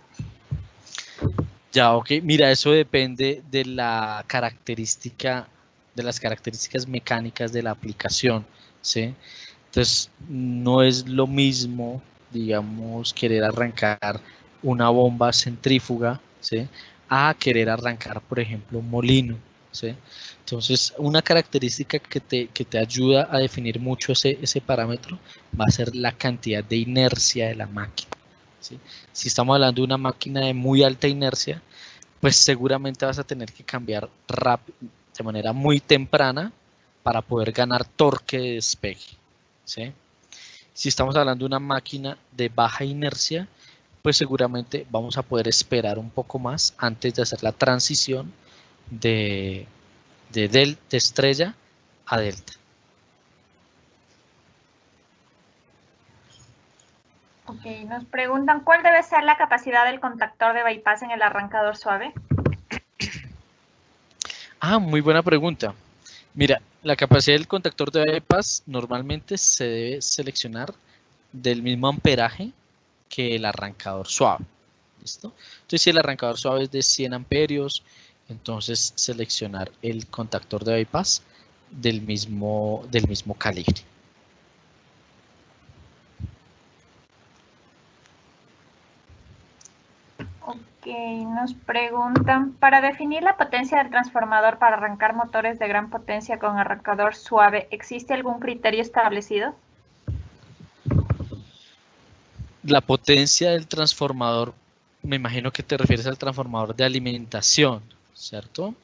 Ya, ok. Mira, eso depende de la característica, de las características mecánicas de la aplicación, ¿sí? Entonces, no es lo mismo, digamos, querer arrancar una bomba centrífuga, ¿sí? A querer arrancar, por ejemplo, un molino, ¿sí? Entonces, una característica que te ayuda a definir mucho ese parámetro va a ser la cantidad de inercia de la máquina, ¿sí? Si estamos hablando de una máquina de muy alta inercia, pues seguramente vas a tener que cambiar rápido, de manera muy temprana para poder ganar torque de despegue, ¿sí? Si estamos hablando de una máquina de baja inercia, pues seguramente vamos a poder esperar un poco más antes de hacer la transición de estrella a delta. Ok, nos preguntan, ¿cuál debe ser la capacidad del contactor de bypass en el arrancador suave? Ah, muy buena pregunta. Mira, la capacidad del contactor de bypass normalmente se debe seleccionar del mismo amperaje que el arrancador suave. ¿Listo? Entonces, si el arrancador suave es de 100 amperios, entonces seleccionar el contactor de bypass del mismo calibre. Ok, nos preguntan, para definir la potencia del transformador para arrancar motores de gran potencia con arrancador suave, ¿existe algún criterio establecido? La potencia del transformador, me imagino que te refieres al transformador de alimentación, ¿cierto?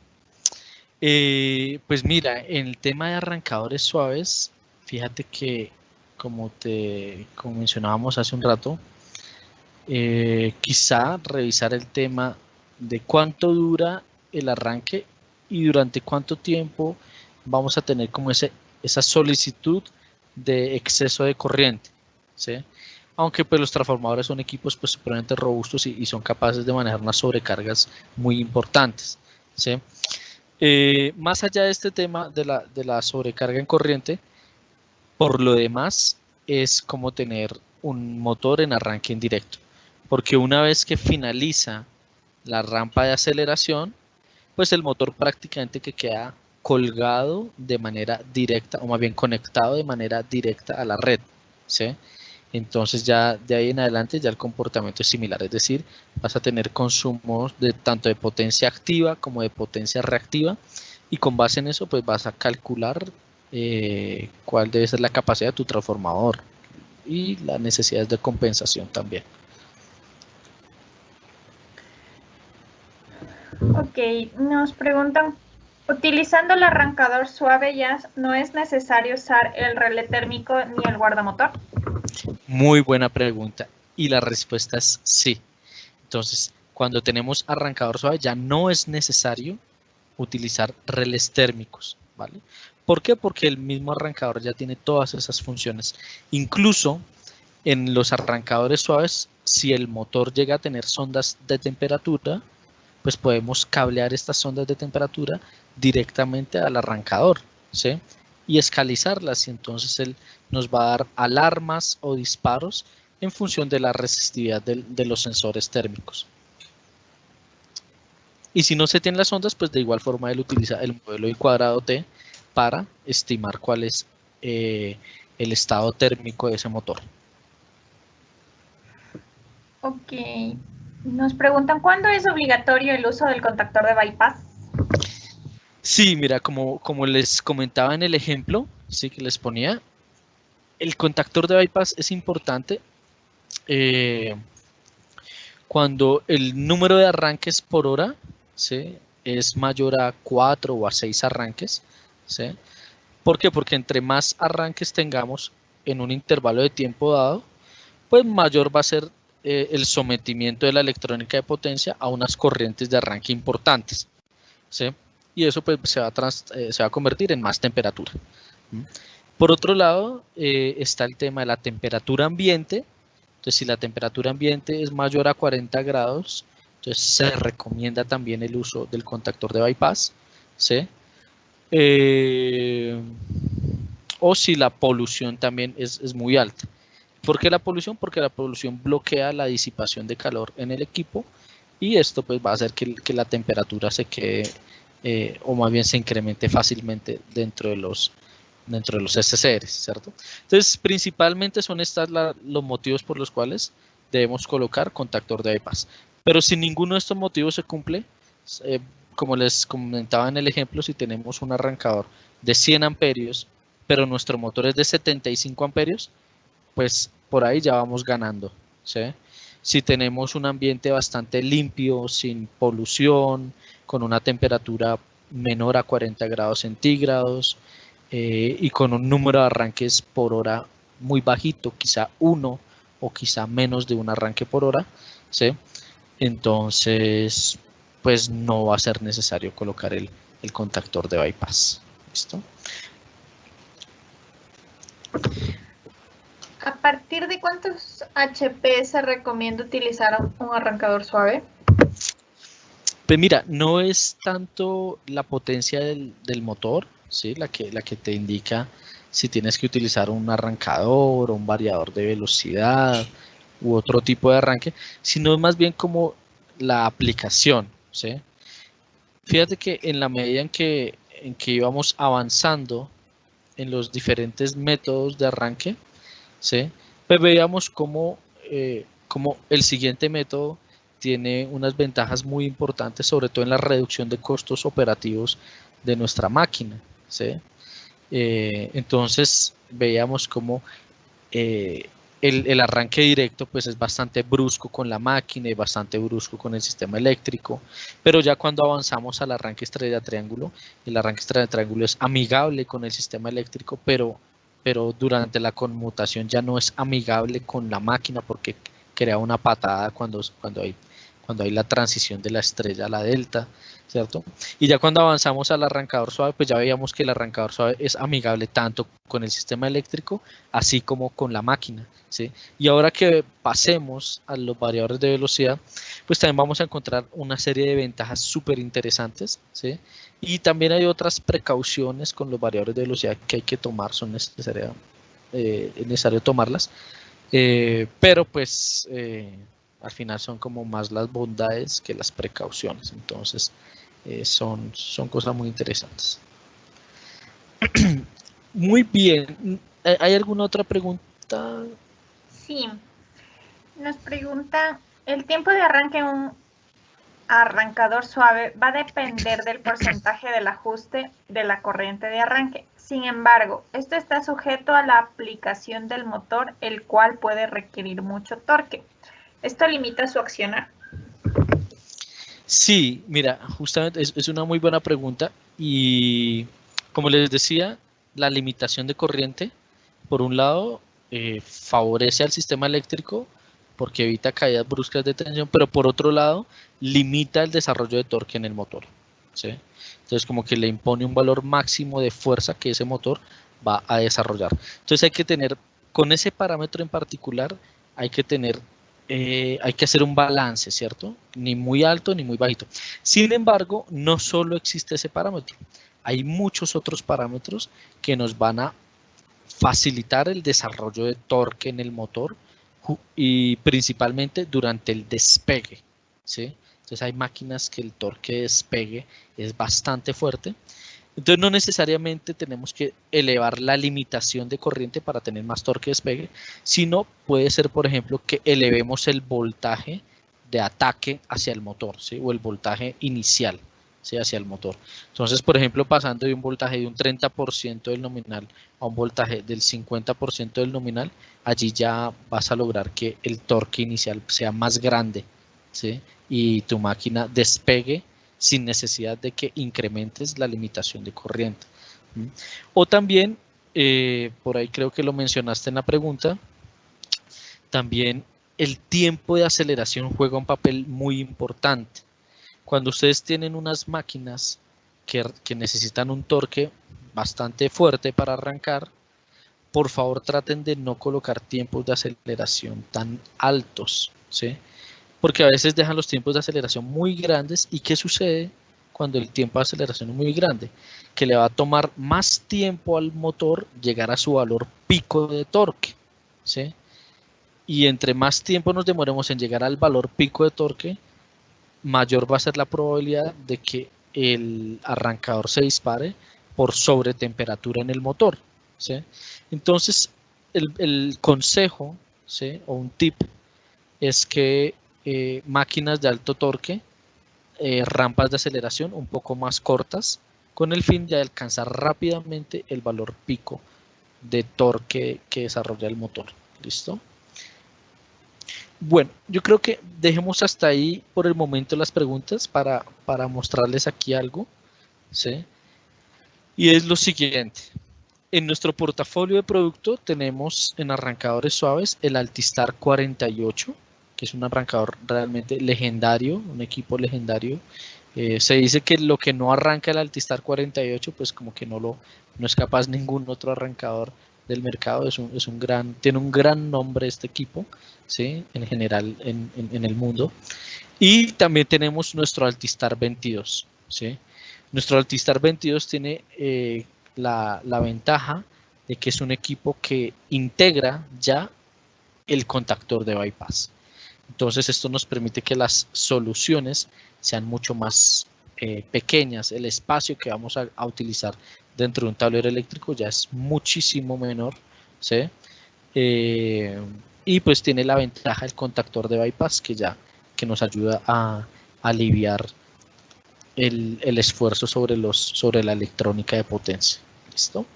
Pues mira, en el tema de arrancadores suaves, fíjate que como mencionábamos hace un rato, quizá revisar el tema de cuánto dura el arranque y durante cuánto tiempo vamos a tener como esa solicitud de exceso de corriente, ¿sí? Aunque pues los transformadores son equipos pues supremamente robustos y son capaces de manejar unas sobrecargas muy importantes, ¿sí? Más allá de este tema de la sobrecarga en corriente, por lo demás es como tener un motor en arranque indirecto, porque una vez que finaliza la rampa de aceleración, pues el motor prácticamente que queda colgado de manera directa, o más bien conectado de manera directa a la red, ¿sí? Entonces ya de ahí en adelante ya el comportamiento es similar, es decir, vas a tener consumos tanto de potencia activa como de potencia reactiva, y con base en eso pues vas a calcular cuál debe ser la capacidad de tu transformador y las necesidades de compensación también. Ok, nos preguntan, utilizando el arrancador suave ya no es necesario usar el relé térmico ni el guardamotor. Muy buena pregunta y la respuesta es sí. Entonces, cuando tenemos arrancador suave ya no es necesario utilizar relés térmicos, ¿vale? ¿Por qué? Porque el mismo arrancador ya tiene todas esas funciones. Incluso en los arrancadores suaves, si el motor llega a tener sondas de temperatura, pues podemos cablear estas sondas de temperatura directamente al arrancador, ¿sí? Y escalizarlas, y entonces él nos va a dar alarmas o disparos en función de la resistividad de los sensores térmicos. Y si no se tienen las ondas, pues de igual forma él utiliza el modelo de cuadrado T para estimar cuál es el estado térmico de ese motor. Ok, nos preguntan, ¿cuándo es obligatorio el uso del contactor de bypass? Sí, mira, como les comentaba en el ejemplo, sí que les ponía, el contactor de bypass es importante cuando el número de arranques por hora, ¿sí?, es mayor a 4 o a 6 arranques, ¿sí? ¿Por qué? Porque entre más arranques tengamos en un intervalo de tiempo dado, pues mayor va a ser el sometimiento de la electrónica de potencia a unas corrientes de arranque importantes, ¿sí? Y eso pues se va a convertir en más temperatura. Por otro lado, está el tema de la temperatura ambiente. Entonces, si la temperatura ambiente es mayor a 40 grados, entonces se recomienda también el uso del contactor de bypass, ¿sí? O si la polución también es muy alta. ¿Por qué la polución? Porque la polución bloquea la disipación de calor en el equipo, y esto pues va a hacer que la temperatura se quede, o más bien se incremente fácilmente dentro de los SCRs, ¿cierto? Entonces, principalmente son estos los motivos por los cuales debemos colocar contactor de bypass. Pero si ninguno de estos motivos se cumple, como les comentaba en el ejemplo, si tenemos un arrancador de 100 amperios, pero nuestro motor es de 75 amperios, pues por ahí ya vamos ganando, ¿sí? Si tenemos un ambiente bastante limpio, sin polución, con una temperatura menor a 40 grados centígrados, y con un número de arranques por hora muy bajito, quizá 1 o quizá menos de un arranque por hora, ¿sí? Entonces, pues no va a ser necesario colocar el contactor de bypass. ¿Listo? partir de cuántos HP se recomienda utilizar un arrancador suave? Pues mira, no es tanto la potencia del motor, ¿sí? La que te indica si tienes que utilizar un arrancador o un variador de velocidad u otro tipo de arranque, sino más bien como la aplicación, ¿sí? Fíjate que en la medida en que íbamos avanzando en los diferentes métodos de arranque, ¿sí? Pues veíamos cómo el siguiente método tiene unas ventajas muy importantes, sobre todo en la reducción de costos operativos de nuestra máquina, ¿sí? Entonces veíamos cómo el arranque directo pues es bastante brusco con la máquina y bastante brusco con el sistema eléctrico, pero ya cuando avanzamos al arranque estrella triángulo, el arranque estrella triángulo es amigable con el sistema eléctrico, pero durante la conmutación ya no es amigable con la máquina porque crea una patada cuando hay la transición de la estrella a la delta, ¿cierto? Y ya cuando avanzamos al arrancador suave, pues ya veíamos que el arrancador suave es amigable tanto con el sistema eléctrico, así como con la máquina, ¿sí? Y ahora que pasemos a los variadores de velocidad, pues también vamos a encontrar una serie de ventajas súper interesantes, ¿sí? Y también hay otras precauciones con los variadores de velocidad que hay que tomar, son necesario tomarlas, pero pues al final son como más las bondades que las precauciones, entonces son cosas muy interesantes. Muy bien, ¿hay alguna otra pregunta? Sí, nos preguntan, ¿el tiempo de arranque en un arrancador suave va a depender del porcentaje del ajuste de la corriente de arranque? Sin embargo, esto está sujeto a la aplicación del motor, el cual puede requerir mucho torque. ¿Esto limita su accionar? Sí, mira, justamente es una muy buena pregunta y como les decía, la limitación de corriente, por un lado, favorece al sistema eléctrico porque evita caídas bruscas de tensión, pero por otro lado, limita el desarrollo de torque en el motor, ¿sí? Entonces, como que le impone un valor máximo de fuerza que ese motor va a desarrollar. Entonces, hay que tener, con ese parámetro en particular, hay que hacer un balance, ¿cierto? Ni muy alto ni muy bajito. Sin embargo, no solo existe ese parámetro. Hay muchos otros parámetros que nos van a facilitar el desarrollo de torque en el motor y principalmente durante el despegue, ¿sí? Entonces hay máquinas que el torque de despegue es bastante fuerte. Entonces no necesariamente tenemos que elevar la limitación de corriente para tener más torque de despegue, sino puede ser, por ejemplo, que elevemos el voltaje de ataque hacia el motor, ¿sí? O el voltaje inicial, ¿sí? Hacia el motor. Entonces, por ejemplo, pasando de un voltaje de un 30% del nominal a un voltaje del 50% del nominal, allí ya vas a lograr que el torque inicial sea más grande, ¿sí? Y tu máquina despegue sin necesidad de que incrementes la limitación de corriente. O también, por ahí creo que lo mencionaste en la pregunta, también el tiempo de aceleración juega un papel muy importante. Cuando ustedes tienen unas máquinas que necesitan un torque bastante fuerte para arrancar, por favor traten de no colocar tiempos de aceleración tan altos, ¿sí? Porque a veces dejan los tiempos de aceleración muy grandes. ¿Y qué sucede cuando el tiempo de aceleración es muy grande? Que le va a tomar más tiempo al motor llegar a su valor pico de torque, ¿sí? Y entre más tiempo nos demoremos en llegar al valor pico de torque, mayor va a ser la probabilidad de que el arrancador se dispare por sobretemperatura en el motor, ¿sí? Entonces, el consejo, ¿sí? O un tip es que máquinas de alto torque, rampas de aceleración un poco más cortas, con el fin de alcanzar rápidamente el valor pico de torque que desarrolla el motor. ¿Listo? Bueno, yo creo que dejemos hasta ahí por el momento las preguntas para mostrarles aquí algo, ¿sí? Y es lo siguiente. En nuestro portafolio de producto tenemos en arrancadores suaves el Altistar 48, que es un arrancador realmente legendario, un equipo legendario. Se dice que lo que no arranca el Altistar 48, pues como que no es capaz ningún otro arrancador del mercado, tiene un gran nombre este equipo, ¿sí? En general en el mundo. Y también tenemos nuestro Altistar 22, ¿sí? Nuestro Altistar 22 tiene la ventaja de que es un equipo que integra ya el contactor de bypass. Entonces esto nos permite que las soluciones sean mucho más pequeñas. El espacio que vamos a utilizar dentro de un tablero eléctrico ya es muchísimo menor, ¿sí? Y pues tiene la ventaja el contactor de bypass que nos ayuda a aliviar el esfuerzo sobre la electrónica de potencia. ¿Listo?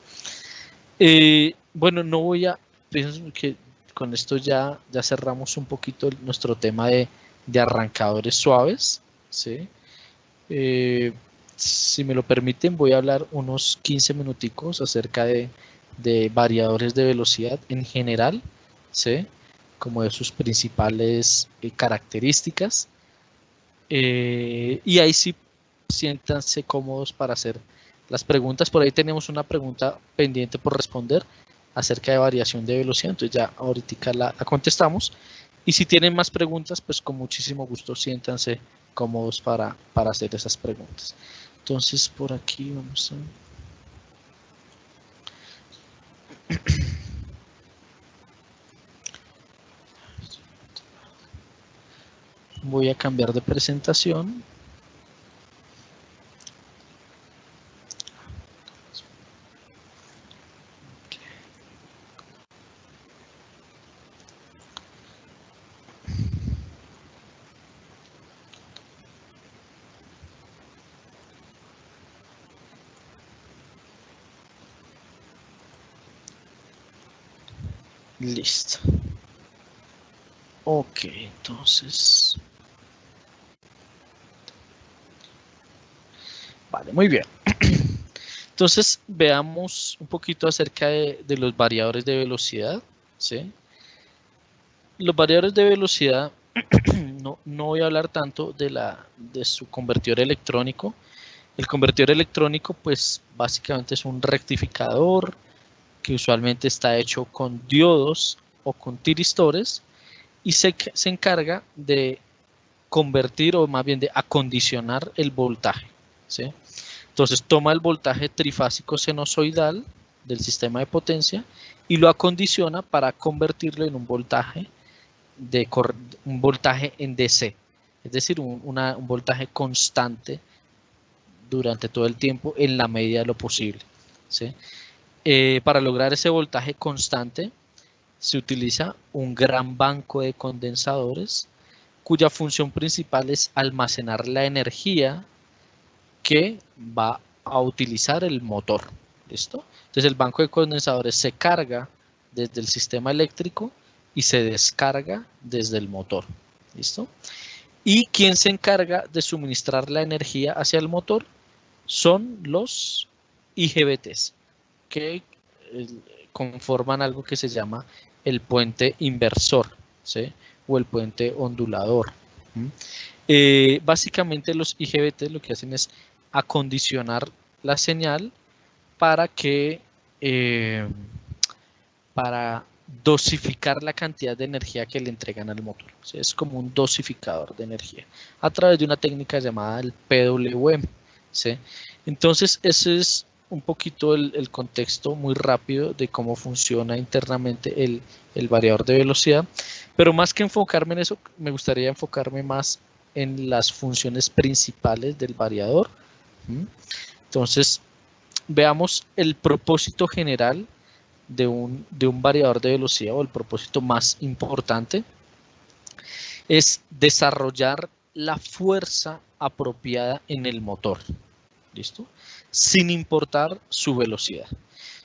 Bueno, no voy a... Pienso que con esto ya cerramos un poquito nuestro tema de arrancadores suaves, ¿sí? Si me lo permiten, voy a hablar unos 15 minuticos acerca de variadores de velocidad en general, ¿sí? Como de sus principales características. Y ahí sí, siéntanse cómodos para hacer las preguntas. Por ahí tenemos una pregunta pendiente por responder acerca de variación de velocidad, entonces ya ahorita la contestamos. Y si tienen más preguntas, pues con muchísimo gusto siéntanse cómodos para hacer esas preguntas. Entonces por aquí vamos a... Voy a cambiar de presentación. Listo. Ok, entonces... Vale, muy bien. Entonces, veamos un poquito acerca de los variadores de velocidad, ¿sí? Los variadores de velocidad, no voy a hablar tanto de su convertidor electrónico. El convertidor electrónico, pues, básicamente es un rectificador que usualmente está hecho con diodos o con tiristores y se encarga de convertir o más bien de acondicionar el voltaje, ¿sí? Entonces toma el voltaje trifásico sinusoidal del sistema de potencia y lo acondiciona para convertirlo en un voltaje en DC, es decir, un voltaje constante durante todo el tiempo en la medida de lo posible, ¿sí? Para lograr ese voltaje constante se utiliza un gran banco de condensadores cuya función principal es almacenar la energía que va a utilizar el motor. ¿Listo? Entonces el banco de condensadores se carga desde el sistema eléctrico y se descarga desde el motor. ¿Listo? Y quien se encarga de suministrar la energía hacia el motor son los IGBTs, que conforman algo que se llama el puente inversor, ¿sí? O el puente ondulador. Básicamente los IGBT lo que hacen es acondicionar la señal para para dosificar la cantidad de energía que le entregan al motor. ¿Sí? Es como un dosificador de energía a través de una técnica llamada el PWM. ¿Sí? Entonces ese es un poquito el contexto muy rápido de cómo funciona internamente el variador de velocidad, pero más que enfocarme en eso, me gustaría enfocarme más en las funciones principales del variador. Entonces, veamos el propósito general de un variador de velocidad, o el propósito más importante es desarrollar la fuerza apropiada en el motor. ¿Listo? Sin importar su velocidad.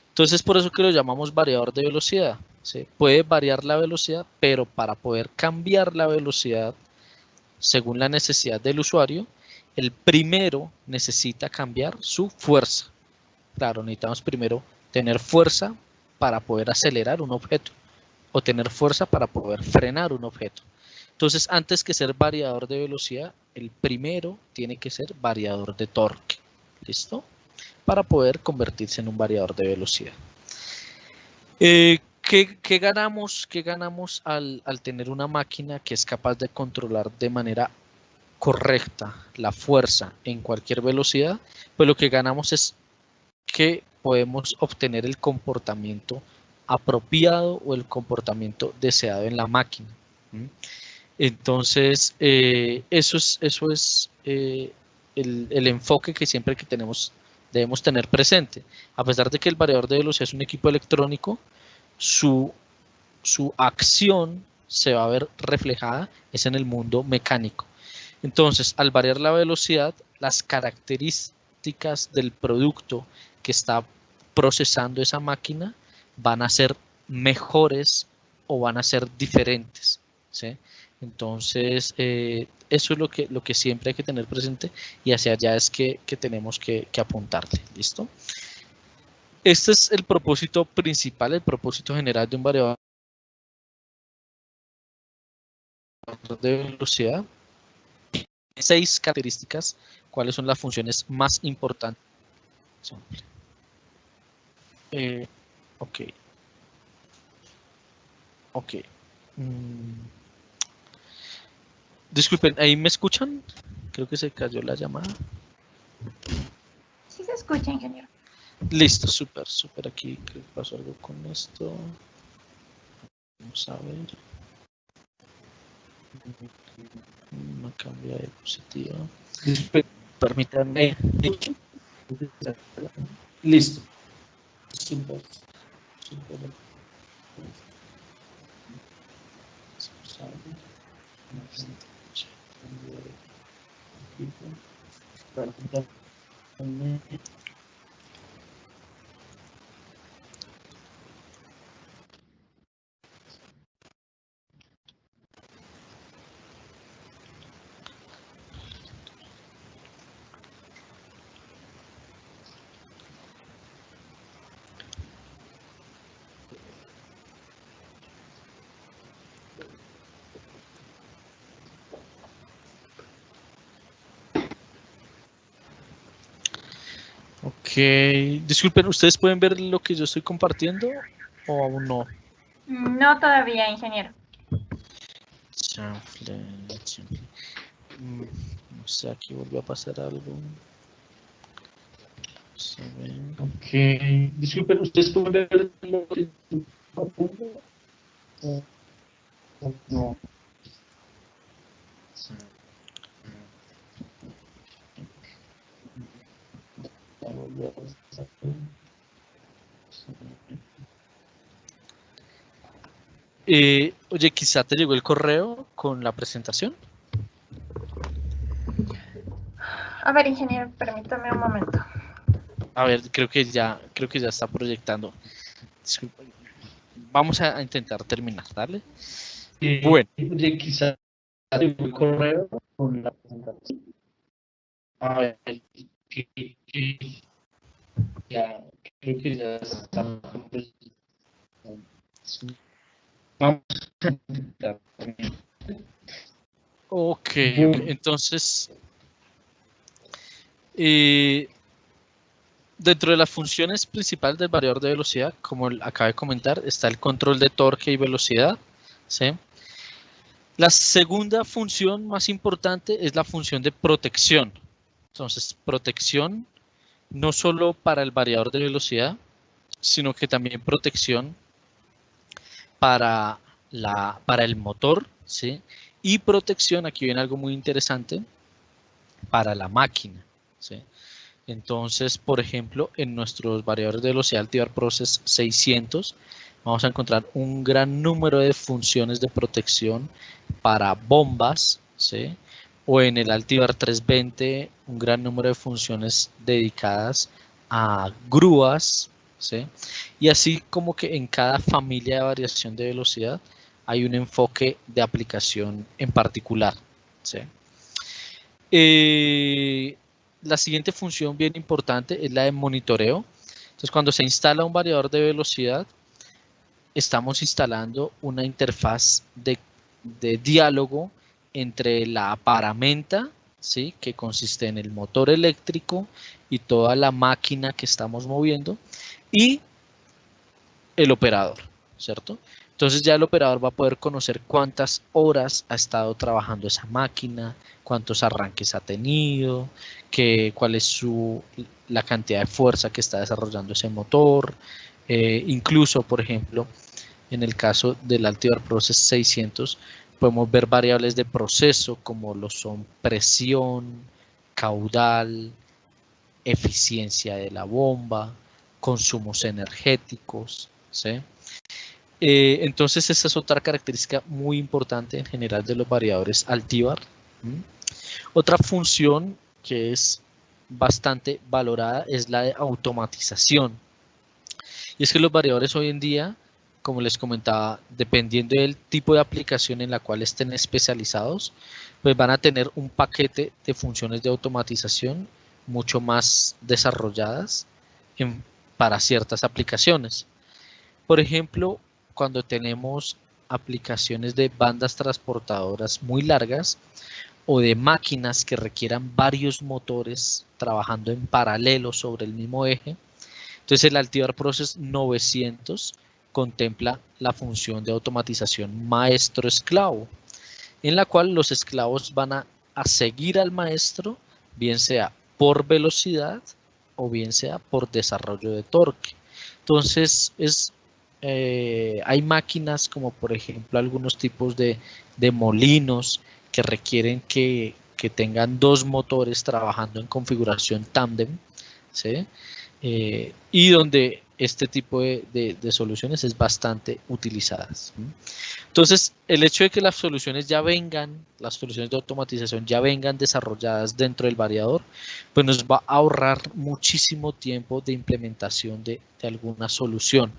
Entonces, por eso que lo llamamos variador de velocidad. ¿Sí? Puede variar la velocidad, pero para poder cambiar la velocidad según la necesidad del usuario, el primero necesita cambiar su fuerza. Claro, necesitamos primero tener fuerza para poder acelerar un objeto o tener fuerza para poder frenar un objeto. Entonces, antes que ser variador de velocidad, el primero tiene que ser variador de torque. ¿Listo? Para poder convertirse en un variador de velocidad. ¿Qué ganamos? ¿Qué ganamos al tener una máquina que es capaz de controlar de manera correcta la fuerza en cualquier velocidad? Pues lo que ganamos es que podemos obtener el comportamiento apropiado o el comportamiento deseado en la máquina. Entonces, eso es el enfoque que siempre que debemos tener presente. A pesar de que el variador de velocidad es un equipo electrónico, su acción se va a ver reflejada es en el mundo mecánico. Entonces, al variar la velocidad, las características del producto que está procesando esa máquina van a ser mejores o van a ser diferentes, ¿sí? Entonces, eso es lo que siempre hay que tener presente y hacia allá es que tenemos que apuntarle, ¿listo? Este es el propósito principal, el propósito general de un variador de velocidad. 6 características, cuáles son las funciones más importantes. Ok. Disculpen, ¿ahí me escuchan? Creo que se cayó la llamada. Sí se escucha, ingeniero. Listo, súper. Aquí creo que pasó algo con esto. Vamos a ver. Una cambia de diapositiva. Permítanme. Listo. Súper. Ok, disculpen, ¿ustedes pueden ver lo que yo estoy compartiendo o aún no? No todavía, ingeniero. No sé, aquí volvió a pasar algo. Ok, disculpen, ¿ustedes pueden ver lo que estoy compartiendo o no? Oye, quizá te llegó el correo con la presentación. A ver, ingeniero, permítame un momento. A ver, creo que ya está proyectando. Disculpa. Vamos a intentar terminar, ¿vale? Bueno. Oye, quizá te llegó el correo con la presentación. A ver, ya, creo que ya está. Vamos a intentar. Ok, entonces, dentro de las funciones principales del variador de velocidad, como acabo de comentar, está el control de torque y velocidad, ¿sí? La segunda función más importante es la función de protección. Entonces, protección no solo para el variador de velocidad, sino que también protección para el motor, ¿sí? Y protección, aquí viene algo muy interesante, para la máquina, ¿sí? Entonces, por ejemplo, en nuestros variadores de velocidad Altivar Process 600, vamos a encontrar un gran número de funciones de protección para bombas, ¿sí? O en el Altivar 320, un gran número de funciones dedicadas a grúas, ¿sí? Y así como que en cada familia de variación de velocidad hay un enfoque de aplicación en particular, ¿sí? La siguiente función bien importante es la de monitoreo. Entonces, cuando se instala un variador de velocidad, estamos instalando una interfaz de diálogo entre la paramenta, ¿sí? Que consiste en el motor eléctrico y toda la máquina que estamos moviendo, y el operador, ¿cierto? Entonces ya el operador va a poder conocer cuántas horas ha estado trabajando esa máquina, cuántos arranques ha tenido, cuál es la cantidad de fuerza que está desarrollando ese motor. Incluso, por ejemplo, en el caso del Altivar Process 600, podemos ver variables de proceso como lo son presión, caudal, eficiencia de la bomba, consumos energéticos, ¿sí? Entonces esa es otra característica muy importante en general de los variadores Altivar. Otra función que es bastante valorada es la de automatización. Y es que los variadores hoy en día, como les comentaba, dependiendo del tipo de aplicación en la cual estén especializados, pues van a tener un paquete de funciones de automatización mucho más desarrolladas para ciertas aplicaciones. Por ejemplo, cuando tenemos aplicaciones de bandas transportadoras muy largas o de máquinas que requieran varios motores trabajando en paralelo sobre el mismo eje, entonces el Altivar Process 900 contempla la función de automatización maestro-esclavo, en la cual los esclavos van a seguir al maestro, bien sea por velocidad o bien sea por desarrollo de torque. Entonces hay máquinas como por ejemplo algunos tipos de molinos que requieren que tengan dos motores trabajando en configuración tándem, ¿sí? Y donde este tipo de soluciones es bastante utilizadas. Entonces, el hecho de que las soluciones las soluciones de automatización ya vengan desarrolladas dentro del variador, pues nos va a ahorrar muchísimo tiempo de implementación de alguna solución.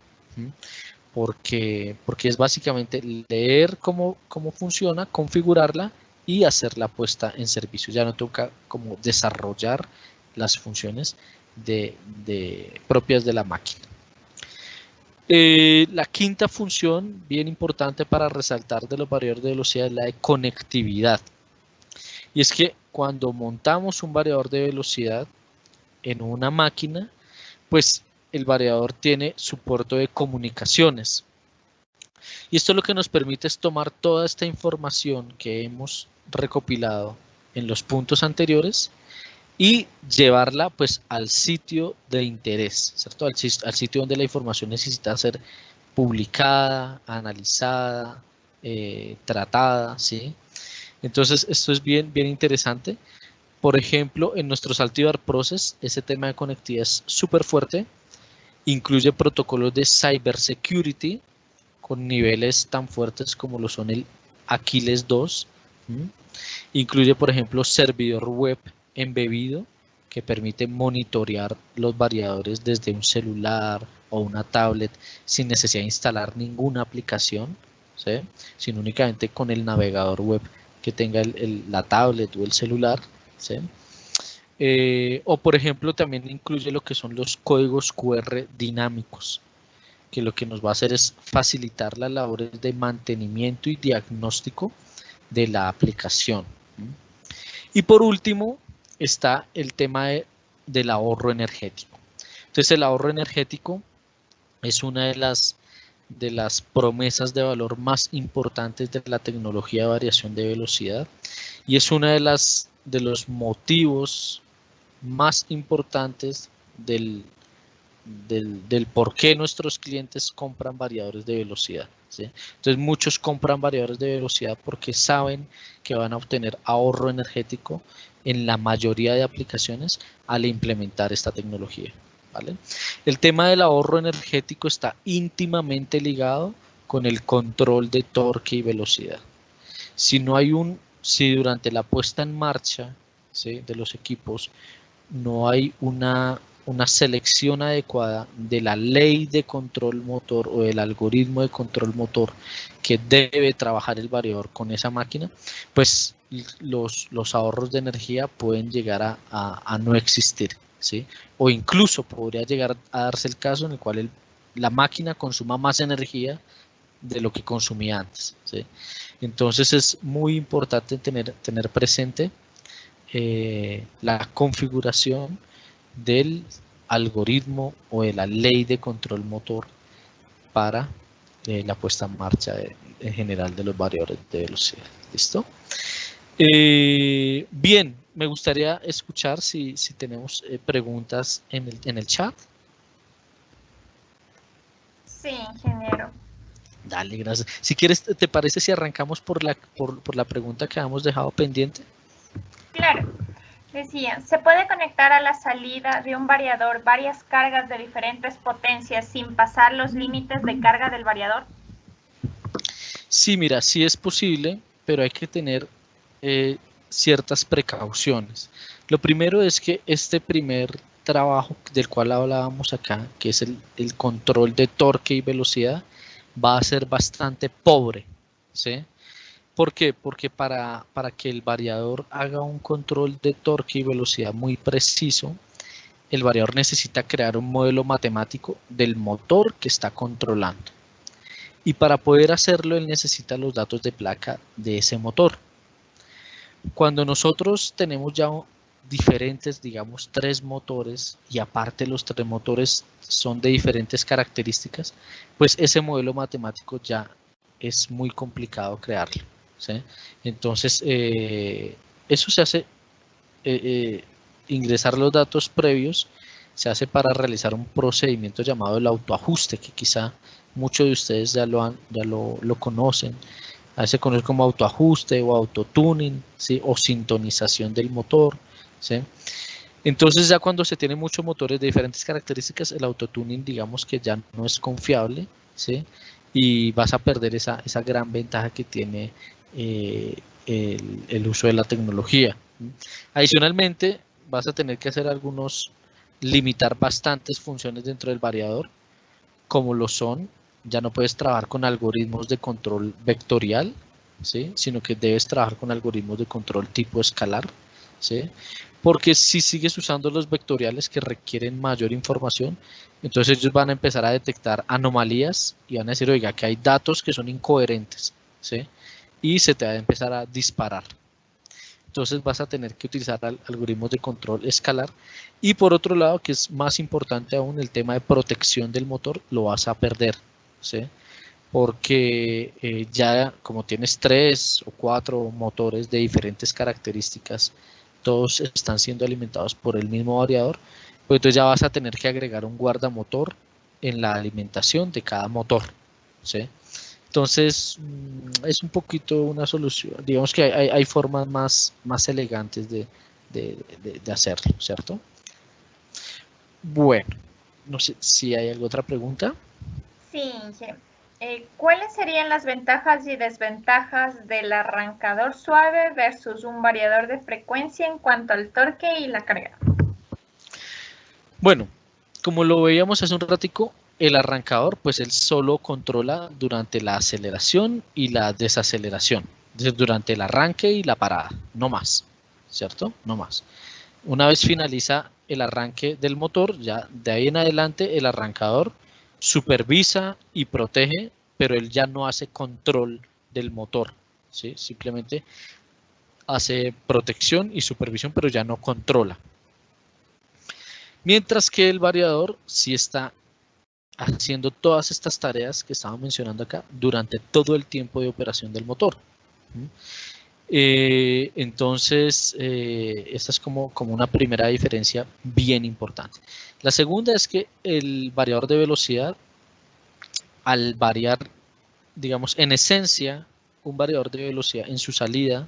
Porque es básicamente leer cómo funciona, configurarla y hacer la puesta en servicio. Ya no toca como desarrollar las funciones propias de la máquina. La quinta función, bien importante para resaltar de los variadores de velocidad, es la de conectividad. Y es que cuando montamos un variador de velocidad en una máquina, pues el variador tiene su puerto de comunicaciones. Y esto lo que nos permite es tomar toda esta información que hemos recopilado en los puntos anteriores y llevarla pues al sitio de interés, ¿cierto? Al sitio donde la información necesita ser publicada, analizada, tratada, ¿sí? Entonces esto es bien interesante. Por ejemplo, en nuestros Altivar Process, ese tema de conectividad es súper fuerte. Incluye protocolos de cybersecurity con niveles tan fuertes como lo son el Aquiles 2. Incluye, por ejemplo, servidor web embebido que permite monitorear los variadores desde un celular o una tablet sin necesidad de instalar ninguna aplicación, ¿sí? Sino únicamente con el navegador web que tenga la tablet o el celular, ¿sí? O por ejemplo también incluye lo que son los códigos QR dinámicos, que lo que nos va a hacer es facilitar las labores de mantenimiento y diagnóstico de la aplicación. Y por último está el tema del ahorro energético. Entonces el ahorro energético es una de las promesas de valor más importantes de la tecnología de variación de velocidad y es una de los motivos más importantes del por qué nuestros clientes compran variadores de velocidad, ¿sí? Entonces muchos compran variadores de velocidad porque saben que van a obtener ahorro energético en la mayoría de aplicaciones al implementar esta tecnología, ¿vale? El tema del ahorro energético está íntimamente ligado con el control de torque y velocidad. Si durante la puesta en marcha, ¿sí?, de los equipos no hay una selección adecuada de la ley de control motor o del algoritmo de control motor que debe trabajar el variador con esa máquina, pues los ahorros de energía pueden llegar a no existir, ¿sí? O incluso podría llegar a darse el caso en el cual la máquina consuma más energía de lo que consumía antes, ¿sí? Entonces es muy importante tener presente la configuración del algoritmo o de la ley de control motor para la puesta en marcha en general de los variadores de velocidad. ¿Listo? Bien, me gustaría escuchar si tenemos preguntas en el chat. Sí, ingeniero. Dale, gracias. Si quieres, ¿te parece si arrancamos por la pregunta que habíamos dejado pendiente? Claro. Decía, ¿se puede conectar a la salida de un variador varias cargas de diferentes potencias sin pasar los límites de carga del variador? Sí, mira, sí es posible, pero hay que tener ciertas precauciones. Lo primero es que este primer trabajo del cual hablábamos acá, que es el control de torque y velocidad, va a ser bastante pobre, ¿sí? ¿Por qué? Porque para que el variador haga un control de torque y velocidad muy preciso, el variador necesita crear un modelo matemático del motor que está controlando. Y para poder hacerlo, él necesita los datos de placa de ese motor. Cuando nosotros tenemos ya diferentes, digamos, 3 motores, y aparte los 3 motores son de diferentes características, pues ese modelo matemático ya es muy complicado crearlo, ¿sí? Entonces, eso se hace, ingresar los datos previos, se hace para realizar un procedimiento llamado el autoajuste, que quizá muchos de ustedes ya lo conocen. A veces se conoce como autoajuste o autotuning, ¿sí? O sintonización del motor, ¿sí? Entonces ya cuando se tienen muchos motores de diferentes características, el autotuning digamos que ya no es confiable, ¿sí? Y vas a perder esa gran ventaja que tiene el uso de la tecnología. Adicionalmente, vas a tener que hacer limitar bastantes funciones dentro del variador, como lo son, ya no puedes trabajar con algoritmos de control vectorial, ¿sí? Sino que debes trabajar con algoritmos de control tipo escalar, ¿sí? Porque si sigues usando los vectoriales que requieren mayor información, entonces ellos van a empezar a detectar anomalías y van a decir, oiga, que hay datos que son incoherentes, ¿sí? Y se te va a empezar a disparar. Entonces vas a tener que utilizar algoritmos de control escalar. Y por otro lado, que es más importante aún, el tema de protección del motor lo vas a perder, ¿sí? Porque ya como tienes 3 o 4 motores de diferentes características, todos están siendo alimentados por el mismo variador, pues entonces ya vas a tener que agregar un guardamotor en la alimentación de cada motor, ¿sí? Entonces, es un poquito una solución. Digamos que hay formas más elegantes de hacerlo, ¿cierto? Bueno, no sé si hay alguna otra pregunta. Sí, ¿cuáles serían las ventajas y desventajas del arrancador suave versus un variador de frecuencia en cuanto al torque y la carga? Bueno, como lo veíamos hace un ratico, el arrancador, pues él solo controla durante la aceleración y la desaceleración, es decir, durante el arranque y la parada, no más, ¿cierto? No más. Una vez finaliza el arranque del motor, ya de ahí en adelante el arrancador supervisa y protege, pero él ya no hace control del motor, ¿sí? Simplemente hace protección y supervisión, pero ya no controla. Mientras que el variador sí está haciendo todas estas tareas que estaba mencionando acá durante todo el tiempo de operación del motor. Entonces, esta es como una primera diferencia bien importante. La segunda es que el variador de velocidad, al variar, digamos, en esencia, un variador de velocidad en su salida,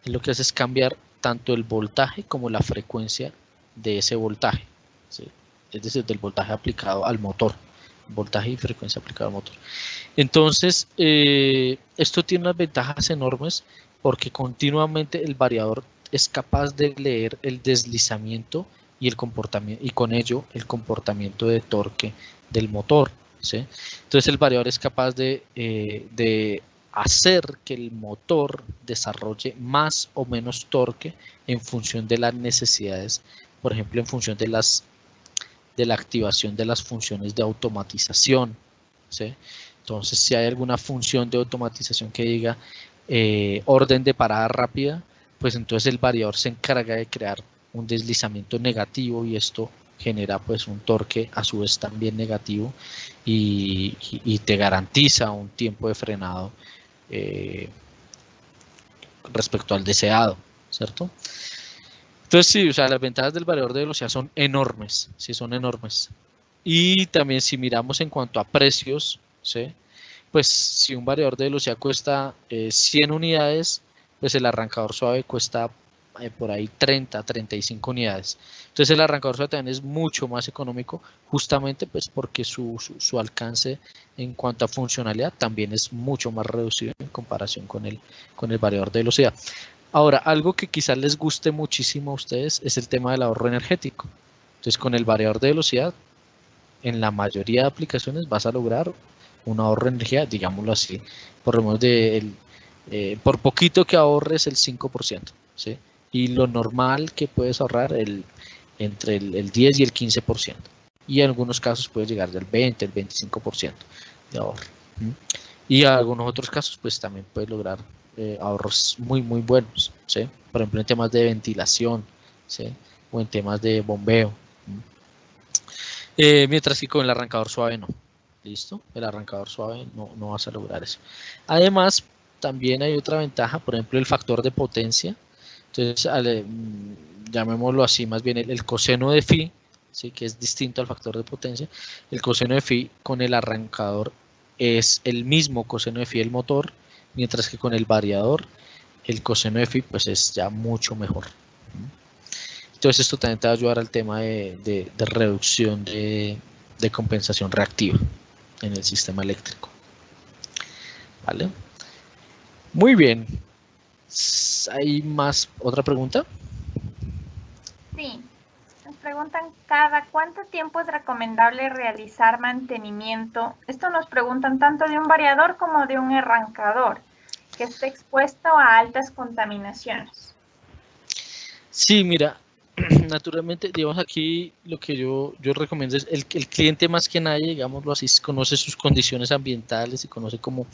lo que hace es cambiar tanto el voltaje como la frecuencia de ese voltaje, ¿sí? Es decir, del voltaje aplicado al motor, voltaje y frecuencia aplicada al motor. Entonces, esto tiene unas ventajas enormes porque continuamente el variador es capaz de leer el deslizamiento y el comportamiento, y con ello el comportamiento de torque del motor, ¿sí? Entonces el variador es capaz de hacer que el motor desarrolle más o menos torque en función de las necesidades, por ejemplo, en función de la activación de las funciones de automatización, ¿sí? Entonces, si hay alguna función de automatización que diga orden de parada rápida, pues entonces el variador se encarga de crear un deslizamiento negativo y esto genera pues un torque a su vez también negativo y te garantiza un tiempo de frenado respecto al deseado, ¿cierto? Entonces sí, o sea, las ventajas del variador de velocidad son enormes, sí, son enormes. Y también si miramos en cuanto a precios, ¿sí? Pues si un variador de velocidad cuesta 100 unidades, pues el arrancador suave cuesta por ahí 30, 35 unidades. Entonces el arrancador suave también es mucho más económico, justamente pues porque su alcance en cuanto a funcionalidad también es mucho más reducido en comparación con el variador de velocidad. Ahora, algo que quizás les guste muchísimo a ustedes es el tema del ahorro energético. Entonces con el variador de velocidad, en la mayoría de aplicaciones vas a lograr un ahorro de energía, digámoslo así, por lo menos por poquito que ahorres el 5%, ¿sí? Y lo normal que puedes ahorrar entre el 10 y el 15%. Y en algunos casos puedes llegar del 20, el 25% de ahorro. Y en algunos otros casos pues también puedes lograr ahorros muy buenos, ¿sí? Por ejemplo en temas de ventilación, ¿sí? O en temas de bombeo. Mientras que con el arrancador suave no. ¿Listo? El arrancador suave no vas a lograr eso. Además, también hay otra ventaja, por ejemplo, el factor de potencia. Entonces, llamémoslo así, más bien el coseno de phi, ¿sí? Que es distinto al factor de potencia. El coseno de phi con el arrancador es el mismo coseno de phi del motor, mientras que con el variador, el coseno de phi pues es ya mucho mejor. Entonces esto también te va a ayudar al tema de reducción de compensación reactiva en el sistema eléctrico. ¿Vale? Muy bien. ¿Hay más? ¿Otra pregunta? Sí. Nos preguntan cada cuánto tiempo es recomendable realizar mantenimiento. Esto nos preguntan tanto de un variador como de un arrancador que esté expuesto a altas contaminaciones. Sí, mira, naturalmente, digamos aquí lo que yo recomiendo es el cliente más que nadie, digámoslo así, conoce sus condiciones ambientales y conoce como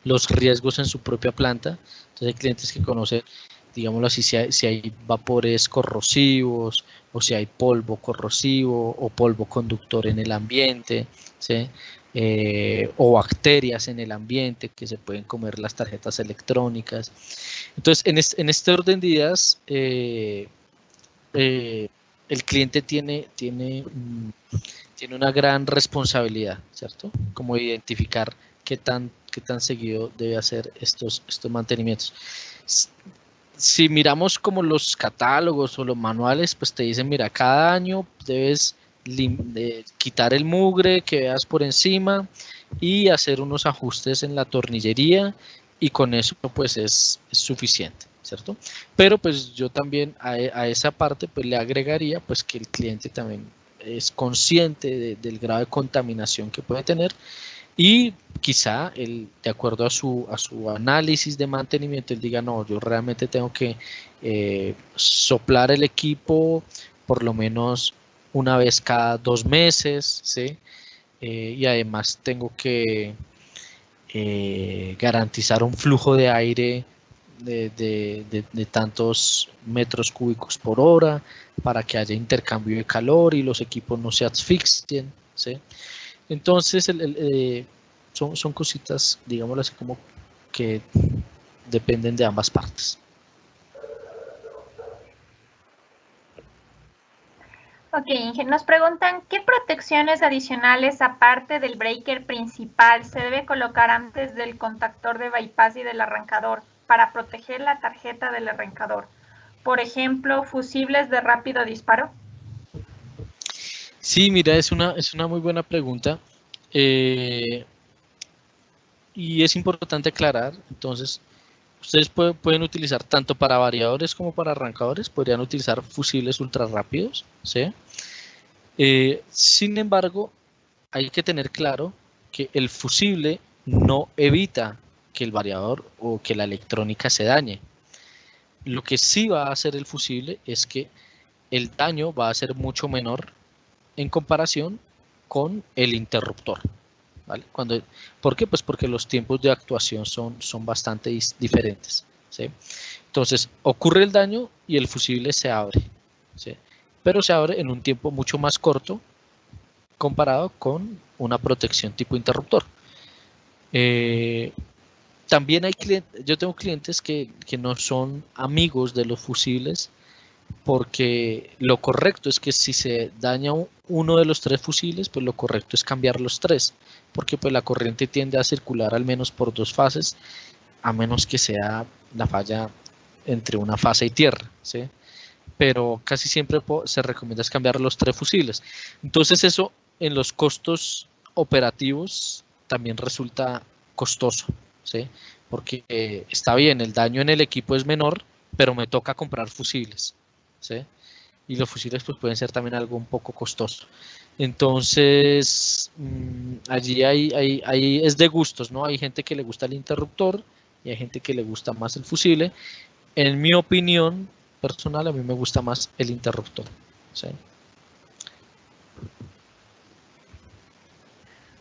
los riesgos en su propia planta. Entonces hay clientes que conocen, digámoslo así, si hay vapores corrosivos o si hay polvo corrosivo o polvo conductor en el ambiente, ¿sí? O bacterias en el ambiente que se pueden comer las tarjetas electrónicas. Entonces, en este orden de ideas, el cliente tiene una gran responsabilidad, ¿cierto? Como identificar qué tan seguido debe hacer estos mantenimientos. Si miramos como los catálogos o los manuales, pues te dicen, mira, cada año debes quitar el mugre que veas por encima y hacer unos ajustes en la tornillería y con eso pues es suficiente, ¿cierto? Pero pues yo también a esa parte pues le agregaría pues que el cliente también es consciente del grado de contaminación que puede tener y quizá él, de acuerdo a su análisis de mantenimiento, él diga, no, yo realmente tengo que soplar el equipo por lo menos una vez cada 2 meses, ¿sí? Y además tengo que garantizar un flujo de aire de tantos metros cúbicos por hora para que haya intercambio de calor y los equipos no se asfixien, ¿sí? Entonces son cositas, digámoslo así, como que dependen de ambas partes. Ok, Inge, nos preguntan qué protecciones adicionales aparte del breaker principal se debe colocar antes del contactor de bypass y del arrancador para proteger la tarjeta del arrancador. Por ejemplo, fusibles de rápido disparo. Sí, mira, es una muy buena pregunta. Y es importante aclarar, entonces, ustedes pueden utilizar tanto para variadores como para arrancadores, podrían utilizar fusibles ultra rápidos, ¿sí? Sin embargo, hay que tener claro que el fusible no evita que el variador o que la electrónica se dañe. Lo que sí va a hacer el fusible es que el daño va a ser mucho menor en comparación con el interruptor, ¿vale? ¿Por qué? Pues porque los tiempos de actuación son bastante diferentes, ¿sí? Entonces, ocurre el daño y el fusible se abre, ¿sí? Pero se abre en un tiempo mucho más corto comparado con una protección tipo interruptor. También hay clientes, yo tengo clientes que no son amigos de los fusibles, porque lo correcto es que si se daña uno de los 3 fusibles, pues lo correcto es cambiar los 3, porque pues la corriente tiende a circular al menos por 2 fases, a menos que sea la falla entre una fase y tierra, ¿sí? Pero casi siempre se recomienda es cambiar los 3 fusibles. Entonces eso en los costos operativos también resulta costoso, ¿sí? Porque está bien, el daño en el equipo es menor, pero me toca comprar fusibles, ¿sí? Y los fusibles pues pueden ser también algo un poco costoso. Entonces, allí es de gustos, ¿no? Hay gente que le gusta el interruptor y hay gente que le gusta más el fusible. En mi opinión personal, a mí me gusta más el interruptor, ¿sí?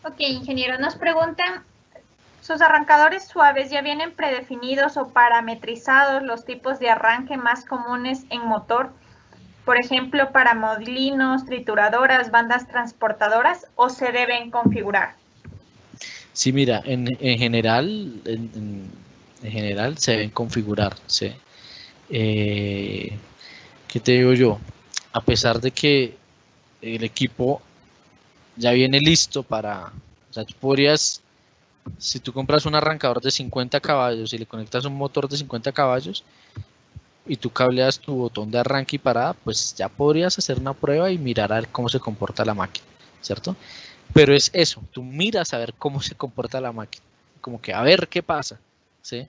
Ok, ingeniero, nos preguntan, ¿sus arrancadores suaves ya vienen predefinidos o parametrizados los tipos de arranque más comunes en motor? Por ejemplo, para molinos, trituradoras, bandas transportadoras, ¿o se deben configurar? Sí, mira, en general, en general se deben configurar, ¿sí? ¿Qué te digo yo? A pesar de que el equipo ya viene listo para, o sea, tú podrías, si tú compras un arrancador de 50 caballos y le conectas un motor de 50 caballos y tú cableas tu botón de arranque y parada, pues ya podrías hacer una prueba y mirar a ver cómo se comporta la máquina, ¿cierto? Pero es eso, tú miras a ver cómo se comporta la máquina, como que a ver qué pasa, ¿sí?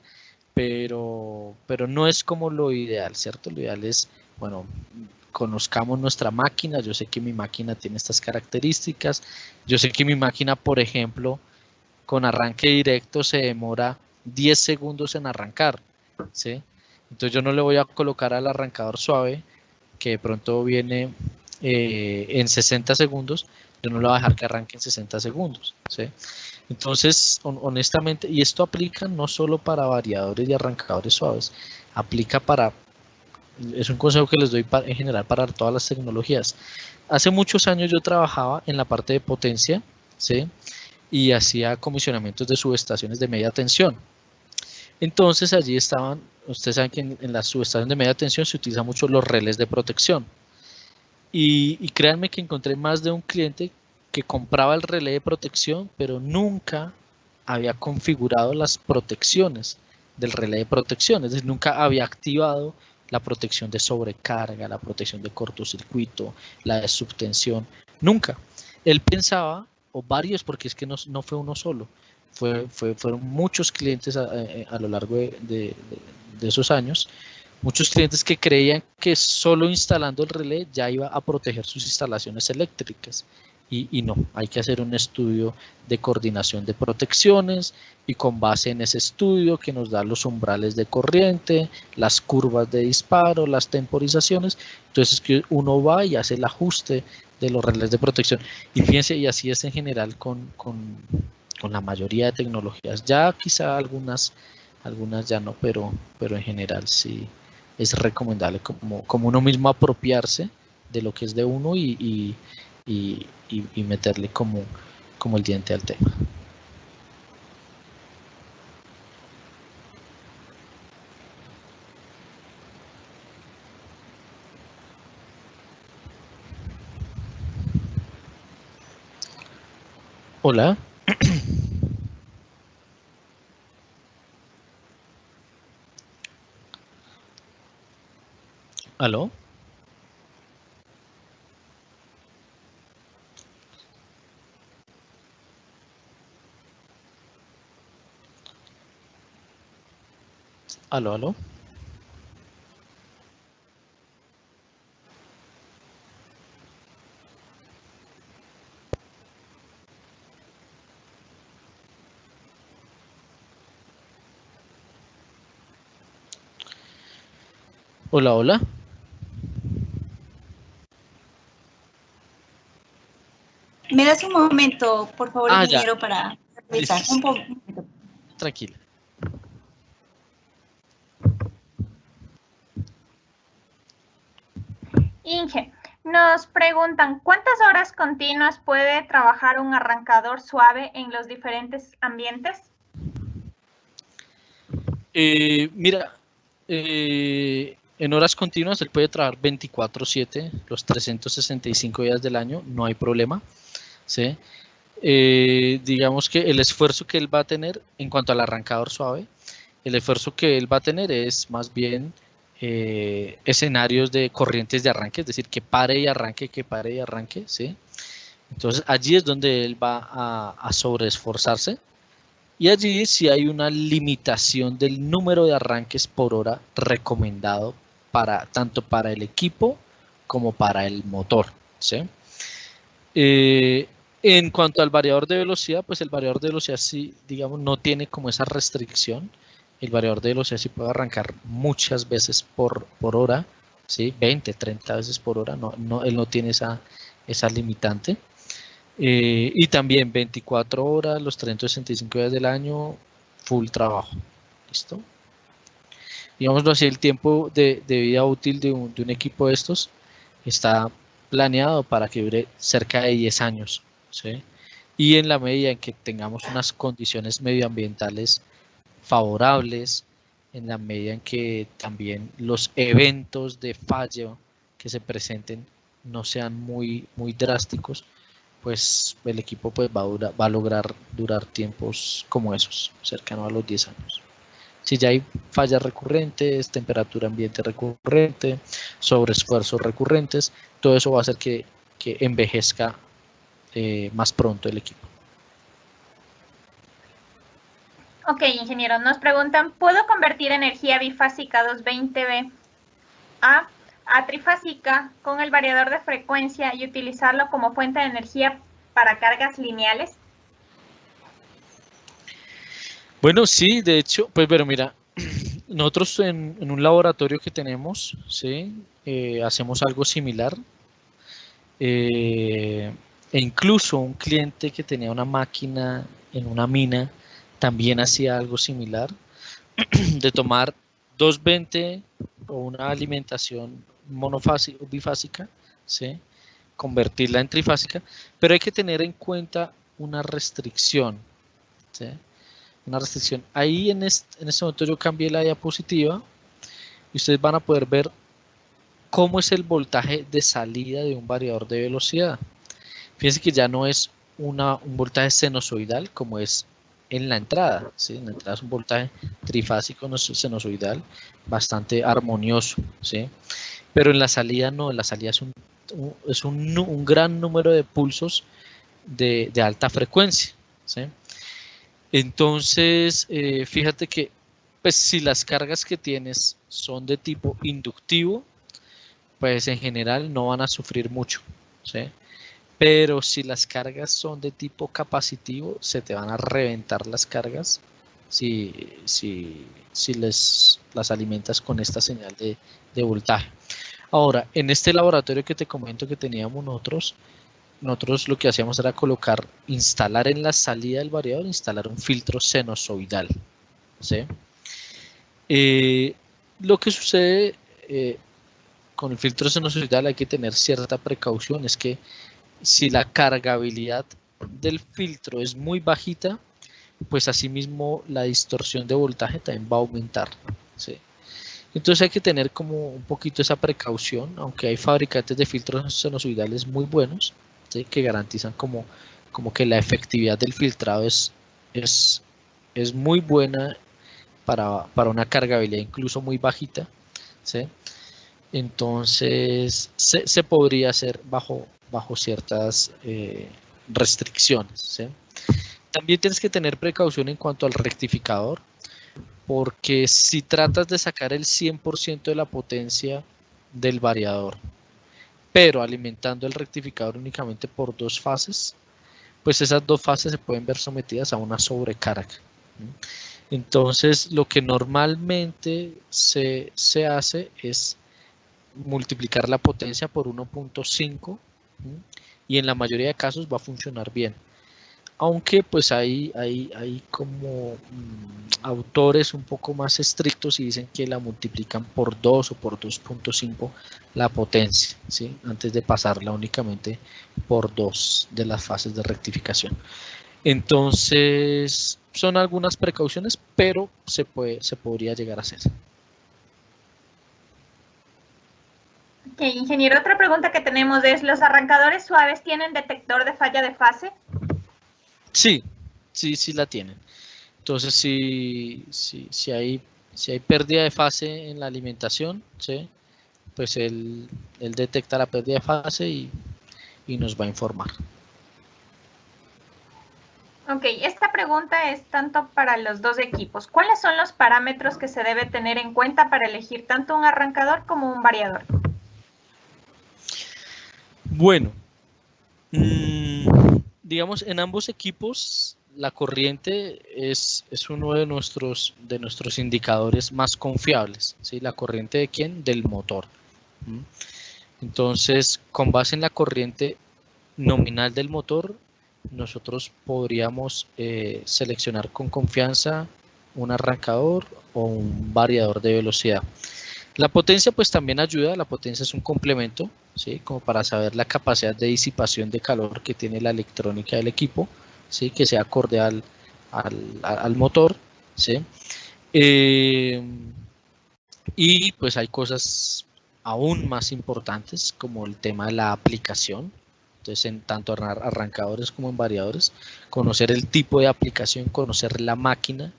Pero no es como lo ideal, ¿cierto? Lo ideal es, bueno, conozcamos nuestra máquina, yo sé que mi máquina tiene estas características, yo sé que mi máquina, por ejemplo, con arranque directo se demora 10 segundos en arrancar, ¿sí? Entonces yo no le voy a colocar al arrancador suave, que de pronto viene en 60 segundos, yo no lo voy a dejar que arranque en 60 segundos, ¿sí? Entonces, honestamente, y esto aplica no solo para variadores y arrancadores suaves, aplica para, es un consejo que les doy en general para todas las tecnologías. Hace muchos años yo trabajaba en la parte de potencia, ¿sí? Y hacía comisionamientos de subestaciones de media tensión. Entonces allí estaban, ustedes saben que en las subestaciones de media tensión se utilizan mucho los relés de protección. Y créanme que encontré más de un cliente que compraba el relé de protección, pero nunca había configurado las protecciones del relé de protección, es decir, nunca había activado la protección de sobrecarga, la protección de cortocircuito, la de subtensión, nunca. Él pensaba, o varios, porque es que no fue uno solo, fueron muchos clientes a lo largo de esos años, muchos clientes que creían que solo instalando el relé ya iba a proteger sus instalaciones eléctricas. Y no, hay que hacer un estudio de coordinación de protecciones y con base en ese estudio que nos da los umbrales de corriente, las curvas de disparo, las temporizaciones, entonces que uno va y hace el ajuste de los relés de protección. Y fíjense, y así es en general con la mayoría de tecnologías. Ya quizá algunas ya no, pero en general sí es recomendable como uno mismo apropiarse de lo que es de uno y meterle como el diente al tema. Hola. ¿Aló? ¿Aló, aló? Hola, hola. ¿Me das un momento, por favor, Ya. ingeniero, para revisar? Listo. Un momento. Tranquila. Nos preguntan, ¿cuántas horas continuas puede trabajar un arrancador suave en los diferentes ambientes? Mira, en horas continuas él puede trabajar 24/7, los 365 días del año, no hay problema, ¿sí? Digamos que el esfuerzo que él va a tener en cuanto al arrancador suave, el esfuerzo que él va a tener es más bien escenarios de corrientes de arranque, es decir, que pare y arranque, ¿sí? Entonces allí es donde él va a sobreesforzarse. Y allí sí hay una limitación del número de arranques por hora recomendado tanto para el equipo como para el motor, ¿sí? En cuanto al variador de velocidad, pues el variador de velocidad sí, digamos, no tiene como esa restricción. El variador de velocidad sí puede arrancar muchas veces por hora, ¿sí? 20, 30 veces por hora, él no tiene esa limitante. Y también 24 horas, los 365 días del año, full trabajo. ¿Listo? Digámoslo así, el tiempo de vida útil de un equipo de estos está planeado para que dure cerca de 10 años. ¿Sí? Y en la medida en que tengamos unas condiciones medioambientales favorables, en la medida en que también los eventos de fallo que se presenten no sean muy drásticos, pues el equipo pues va a lograr durar tiempos como esos, cercano a los 10 años. Si ya hay fallas recurrentes, temperatura ambiente recurrente, sobreesfuerzos recurrentes, todo eso va a hacer que envejezca más pronto el equipo. Ok, ingeniero, nos preguntan, ¿puedo convertir energía bifásica 220V a trifásica con el variador de frecuencia y utilizarlo como fuente de energía para cargas lineales? Bueno, sí, de hecho, pues pero mira, nosotros en un laboratorio que tenemos, ¿sí? Hacemos algo similar. E incluso un cliente que tenía una máquina en una mina también hacía algo similar, de tomar 220 o una alimentación monofásica o bifásica, ¿sí? Convertirla en trifásica, pero hay que tener en cuenta una restricción, ¿sí? Una restricción. Ahí en este momento yo cambié la diapositiva y ustedes van a poder ver cómo es el voltaje de salida de un variador de velocidad. Fíjense que ya no es un voltaje sinusoidal como es en la entrada, ¿sí? En la entrada es un voltaje trifásico sinusoidal bastante armonioso, ¿sí? Pero en la salida no, en la salida es un gran número de pulsos de alta frecuencia, ¿sí? Entonces, fíjate que pues, si las cargas que tienes son de tipo inductivo, pues en general no van a sufrir mucho, ¿sí? Pero si las cargas son de tipo capacitivo, se te van a reventar las cargas si las alimentas con esta señal de voltaje. Ahora, en este laboratorio que te comento que teníamos nosotros lo que hacíamos era instalar en la salida del variador, instalar un filtro sinusoidal, ¿sí? Lo que sucede con el filtro sinusoidal hay que tener cierta precaución, es que si la cargabilidad del filtro es muy bajita, pues asimismo la distorsión de voltaje también va a aumentar, ¿sí? Entonces hay que tener como un poquito esa precaución, aunque hay fabricantes de filtros sinusoidales muy buenos, ¿sí? Que garantizan como que la efectividad del filtrado es muy buena para una cargabilidad incluso muy bajita, ¿sí? Entonces se podría hacer bajo ciertas restricciones, ¿sí? También tienes que tener precaución en cuanto al rectificador, porque si tratas de sacar el 100% de la potencia del variador, pero alimentando el rectificador únicamente por 2 fases, pues esas 2 fases se pueden ver sometidas a una sobrecarga. Entonces, lo que normalmente se hace es multiplicar la potencia por 1.5 y en la mayoría de casos va a funcionar bien. aunque pues hay como autores un poco más estrictos y dicen que la multiplican por 2 o por 2.5 la potencia, ¿sí? Antes de pasarla únicamente por 2 de las fases de rectificación. Entonces, son algunas precauciones, pero se podría llegar a hacer. Ok, ingeniero, otra pregunta que tenemos es, ¿los arrancadores suaves tienen detector de falla de fase? Sí la tienen. Entonces, si hay pérdida de fase en la alimentación, ¿sí? Pues él detecta la pérdida de fase y nos va a informar. Ok, esta pregunta es tanto para los dos equipos. ¿Cuáles son los parámetros que se debe tener en cuenta para elegir tanto un arrancador como un variador? Bueno, digamos, en ambos equipos la corriente es uno de nuestros indicadores más confiables, ¿sí? ¿La corriente de quién? Del motor. Entonces, con base en la corriente nominal del motor, nosotros podríamos seleccionar con confianza un arrancador o un variador de velocidad. La potencia pues también ayuda, la potencia es un complemento, ¿sí? Como para saber la capacidad de disipación de calor que tiene la electrónica del equipo, ¿sí? Que sea acorde al motor, ¿sí? Y pues hay cosas aún más importantes como el tema de la aplicación. Entonces, en tanto arrancadores como en variadores, conocer el tipo de aplicación, conocer la máquina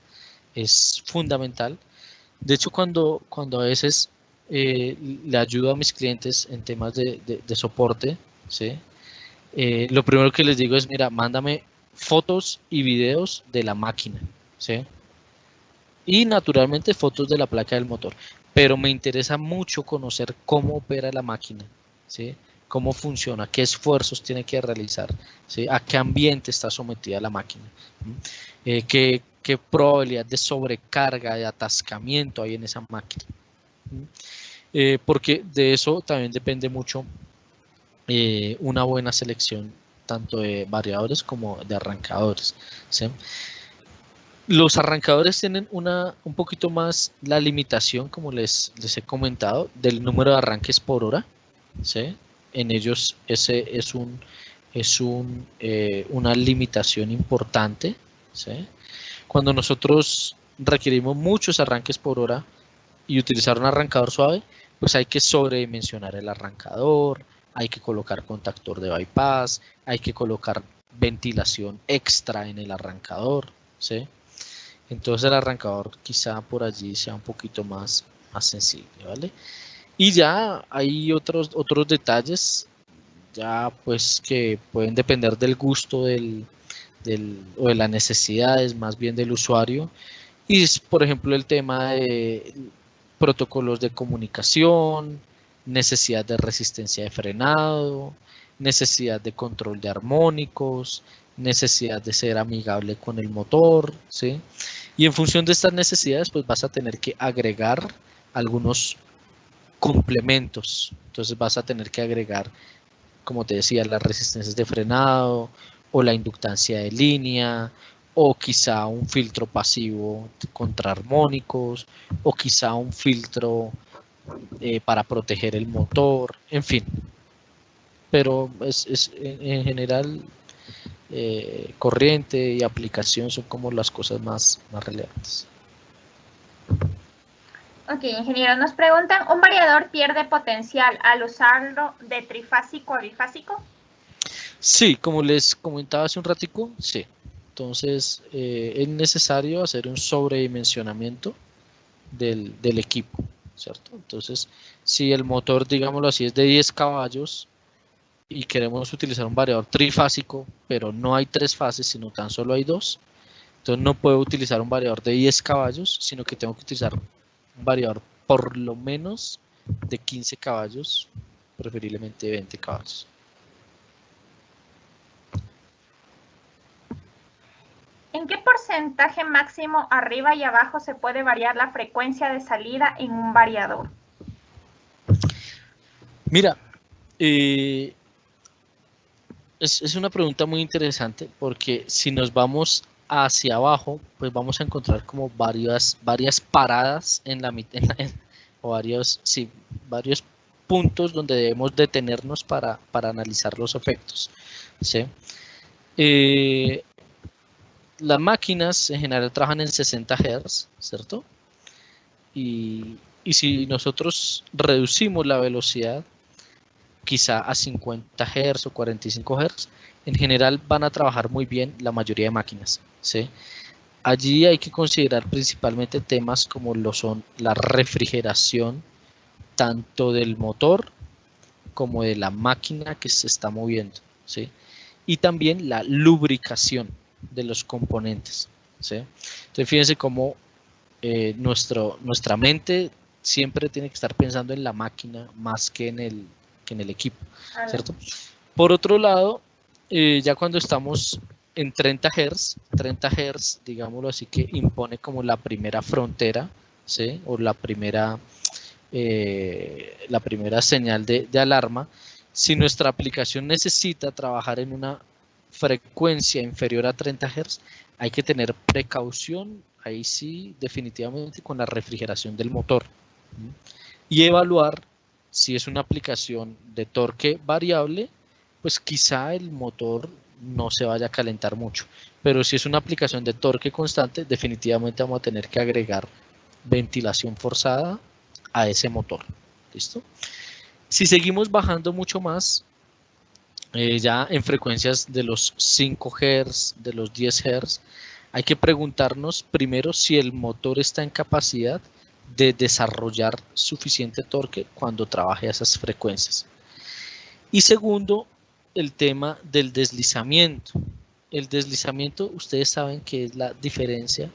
es fundamental. De hecho, cuando a veces le ayudo a mis clientes en temas de soporte, ¿sí? Lo primero que les digo es, mira, mándame fotos y videos de la máquina, ¿sí? Y naturalmente fotos de la placa del motor. Pero me interesa mucho conocer cómo opera la máquina, ¿sí? Cómo funciona, qué esfuerzos tiene que realizar, ¿sí? A qué ambiente está sometida la máquina, qué probabilidad de sobrecarga, de atascamiento hay en esa máquina. Porque de eso también depende mucho una buena selección tanto de variadores como de arrancadores, ¿sí? Los arrancadores tienen un poquito más la limitación, como les he comentado, del número de arranques por hora, ¿sí? En ellos ese es una limitación importante, ¿sí? Cuando nosotros requerimos muchos arranques por hora y utilizar un arrancador suave, pues hay que sobredimensionar el arrancador, hay que colocar contactor de bypass, hay que colocar ventilación extra en el arrancador, ¿sí? Entonces el arrancador quizá por allí sea un poquito más sensible, ¿vale? Y ya hay otros detalles, ya pues que pueden depender del gusto o de las necesidades más bien del usuario. Y es, por ejemplo, el tema de protocolos de comunicación, necesidad de resistencia de frenado, necesidad de control de armónicos, necesidad de ser amigable con el motor, ¿sí? Y en función de estas necesidades, pues vas a tener que agregar algunos complementos. Entonces vas a tener que agregar, como te decía, las resistencias de frenado o la inductancia de línea, o quizá un filtro pasivo contra armónicos, o quizá un filtro para proteger el motor, en fin. Pero en general corriente y aplicación son como las cosas más relevantes. Ok, ingeniero, nos preguntan, ¿un variador pierde potencial al usarlo de trifásico a bifásico? Sí, como les comentaba hace un ratico, sí. Entonces es necesario hacer un sobredimensionamiento del equipo, ¿cierto? Entonces, si el motor, digámoslo así, es de 10 caballos y queremos utilizar un variador trifásico, pero no hay 3 fases, sino tan solo hay 2, entonces no puedo utilizar un variador de 10 caballos, sino que tengo que utilizar un variador por lo menos de 15 caballos, preferiblemente 20 caballos. ¿En qué porcentaje máximo arriba y abajo se puede variar la frecuencia de salida en un variador? Mira, Es una pregunta muy interesante porque si nos vamos hacia abajo, pues vamos a encontrar como varias paradas en la mitad, o varios, sí, varios puntos donde debemos detenernos para analizar los efectos, ¿sí? Las máquinas en general trabajan en 60 Hz, ¿cierto? Y si nosotros reducimos la velocidad, quizá a 50 Hz o 45 Hz, en general van a trabajar muy bien la mayoría de máquinas, ¿sí? Allí hay que considerar principalmente temas como lo son la refrigeración, tanto del motor como de la máquina que se está moviendo, ¿sí? Y también la lubricación de los componentes, ¿sí? Entonces fíjense cómo nuestra mente siempre tiene que estar pensando en la máquina más que en el equipo, ¿cierto? Por otro lado, ya cuando estamos en 30 Hz, digámoslo así, que impone como la primera frontera, ¿sí? O la primera señal de alarma. Si nuestra aplicación necesita trabajar en una frecuencia inferior a 30 Hz, hay que tener precaución, ahí sí, definitivamente, con la refrigeración del motor. Y evaluar si es una aplicación de torque variable, pues quizá el motor no se vaya a calentar mucho. Pero si es una aplicación de torque constante, definitivamente vamos a tener que agregar ventilación forzada a ese motor. ¿Listo? Si seguimos bajando mucho más, ya en frecuencias de los 5 Hz, de los 10 Hz, hay que preguntarnos primero si el motor está en capacidad de desarrollar suficiente torque cuando trabaje a esas frecuencias. Y segundo, el tema del deslizamiento. El deslizamiento, ustedes saben que es la diferencia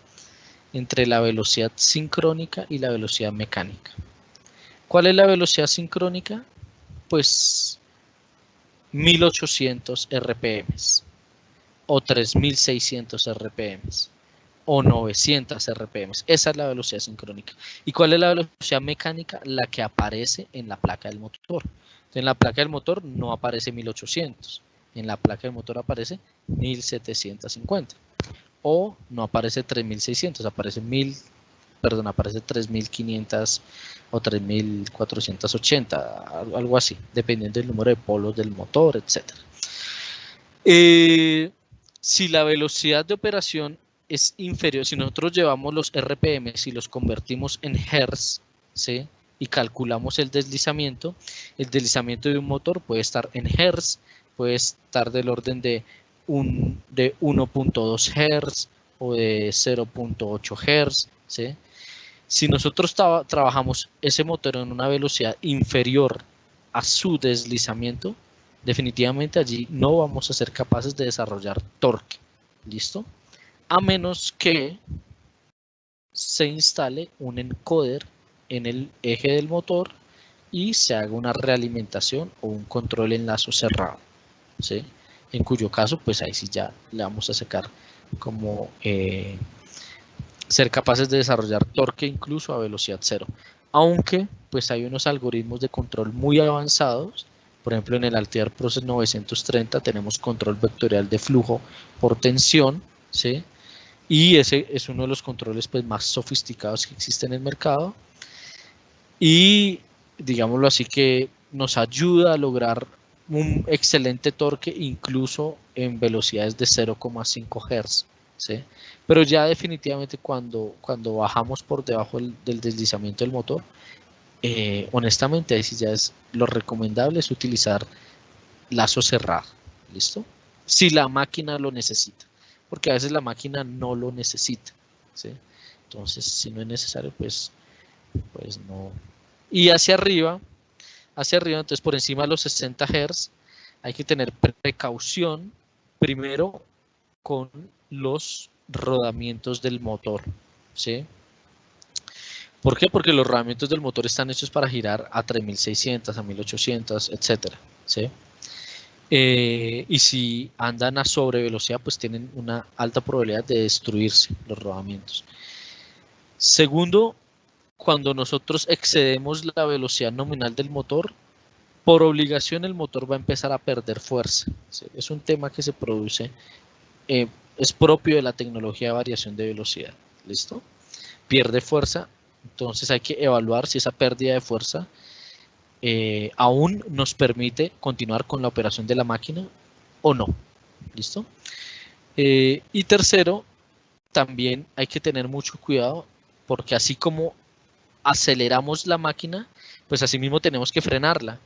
entre la velocidad sincrónica y la velocidad mecánica. ¿Cuál es la velocidad sincrónica? Pues 1800 RPM o 3600 RPM o 900 RPM. Esa es la velocidad sincrónica. ¿Y cuál es la velocidad mecánica? La que aparece en la placa del motor. Entonces, en la placa del motor no aparece 1800. En la placa del motor aparece 1750. O no aparece 3600, aparece 3500 o 3480, algo así, dependiendo del número de polos del motor, etc. Si la velocidad de operación es inferior, si nosotros llevamos los RPM y los convertimos en Hertz, ¿sí? Y calculamos el deslizamiento de un motor puede estar en Hertz, puede estar del orden de 1.2 Hz o de 0.8 Hz, ¿sí? Si nosotros trabajamos ese motor en una velocidad inferior a su deslizamiento, definitivamente allí no vamos a ser capaces de desarrollar torque. ¿Listo? A menos que se instale un encoder en el eje del motor y se haga una realimentación o un control en lazo cerrado, ¿sí? En cuyo caso, pues ahí sí ya le vamos a sacar como ser capaces de desarrollar torque incluso a velocidad cero. Aunque pues hay unos algoritmos de control muy avanzados. Por ejemplo, en el Altier Process 930 tenemos control vectorial de flujo por tensión, ¿sí? Y ese es uno de los controles pues, más sofisticados que existen en el mercado. Y digámoslo así que nos ayuda a lograr un excelente torque incluso en velocidades de 0,5 Hz, ¿sí? Pero ya definitivamente cuando bajamos por debajo del deslizamiento del motor, honestamente ahí sí ya es lo recomendable es utilizar lazo cerrado, ¿listo? Si la máquina lo necesita, porque a veces la máquina no lo necesita, ¿sí? Entonces si no es necesario pues no. Y hacia arriba, entonces por encima de los 60 Hz hay que tener precaución primero con los rodamientos del motor, ¿sí? ¿Por qué? Porque los rodamientos del motor están hechos para girar a 3600, a 1800, etcétera, ¿sí? Y si andan a sobre velocidad, pues tienen una alta probabilidad de destruirse los rodamientos. Segundo, cuando nosotros excedemos la velocidad nominal del motor, por obligación el motor va a empezar a perder fuerza. ¿Sí? Es un tema que se produce, es propio de la tecnología de variación de velocidad. ¿Listo? Pierde fuerza, entonces hay que evaluar si esa pérdida de fuerza aún nos permite continuar con la operación de la máquina o no. ¿Listo? Y tercero, también hay que tener mucho cuidado porque así como aceleramos la máquina, pues así mismo tenemos que frenarla.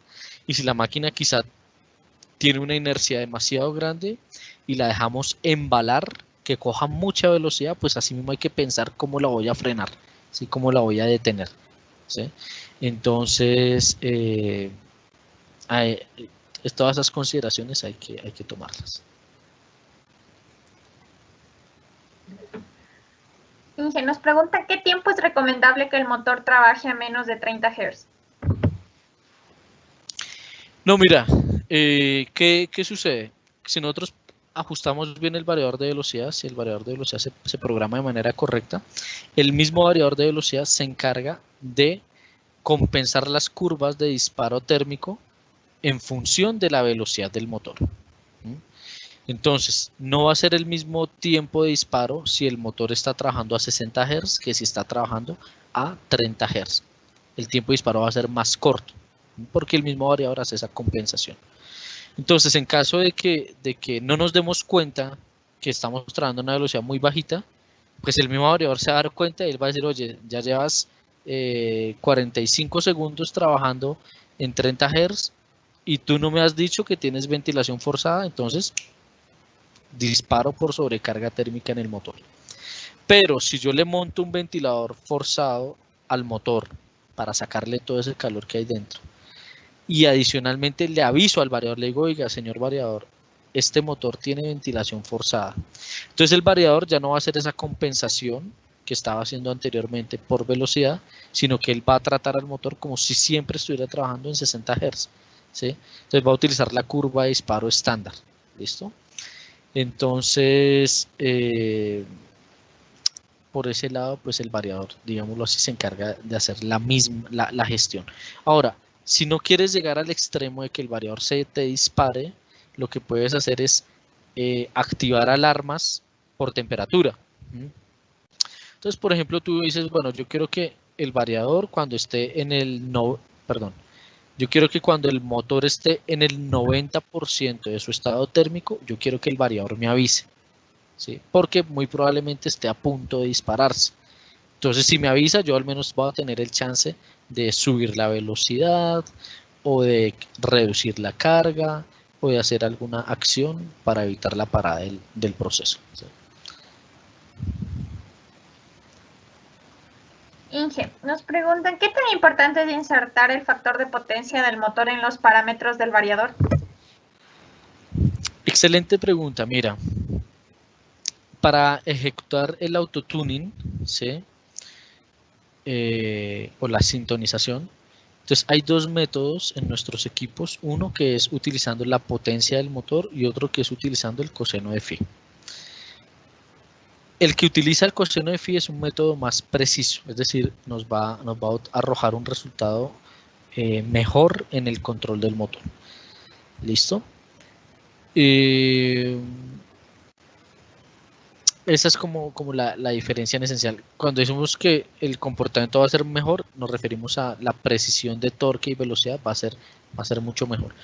Y si la máquina quizá tiene una inercia demasiado grande y la dejamos embalar, que coja mucha velocidad, pues así mismo hay que pensar cómo la voy a frenar, ¿sí? Cómo la voy a detener, ¿sí? Entonces, todas esas consideraciones hay que tomarlas. Inge, nos pregunta ¿qué tiempo es recomendable que el motor trabaje a menos de 30 Hz? No, mira, ¿qué sucede? Si nosotros ajustamos bien el variador de velocidad, si el variador de velocidad se programa de manera correcta, el mismo variador de velocidad se encarga de compensar las curvas de disparo térmico en función de la velocidad del motor. Entonces, no va a ser el mismo tiempo de disparo si el motor está trabajando a 60 Hz que si está trabajando a 30 Hz. El tiempo de disparo va a ser más corto, porque el mismo variador hace esa compensación. Entonces, en caso de que no nos demos cuenta que estamos trabajando a una velocidad muy bajita, pues el mismo variador se va a dar cuenta y él va a decir, oye, ya llevas 45 segundos trabajando en 30 Hz y tú no me has dicho que tienes ventilación forzada, entonces disparo por sobrecarga térmica en el motor. Pero si yo le monto un ventilador forzado al motor para sacarle todo ese calor que hay dentro y adicionalmente le aviso al variador, le digo, oiga, señor variador, este motor tiene ventilación forzada. Entonces el variador ya no va a hacer esa compensación que estaba haciendo anteriormente por velocidad, sino que él va a tratar al motor como si siempre estuviera trabajando en 60 Hz. ¿Sí? Entonces va a utilizar la curva de disparo estándar. ¿Listo? Entonces, por ese lado, pues el variador, digámoslo así, se encarga de hacer la gestión. Ahora, si no quieres llegar al extremo de que el variador se te dispare, lo que puedes hacer es activar alarmas por temperatura. Entonces, por ejemplo, tú dices, bueno, yo quiero que el variador cuando esté en el yo quiero que cuando el motor esté en el 90% de su estado térmico, yo quiero que el variador me avise, ¿sí? Porque muy probablemente esté a punto de dispararse. Entonces, si me avisa, yo al menos voy a tener el chance de subir la velocidad o de reducir la carga o de hacer alguna acción para evitar la parada del proceso, ¿sí? Inge, nos preguntan, ¿qué tan importante es insertar el factor de potencia del motor en los parámetros del variador? Excelente pregunta. Mira, para ejecutar el autotuning, ¿sí? O la sintonización, entonces hay dos métodos en nuestros equipos, uno que es utilizando la potencia del motor y otro que es utilizando el coseno de phi. El que utiliza el coseno de phi es un método más preciso, es decir, nos va a arrojar un resultado mejor en el control del motor. ¿Listo? Esa es como la diferencia en esencial. Cuando decimos que el comportamiento va a ser mejor, nos referimos a la precisión de torque y velocidad va a ser mucho mejor.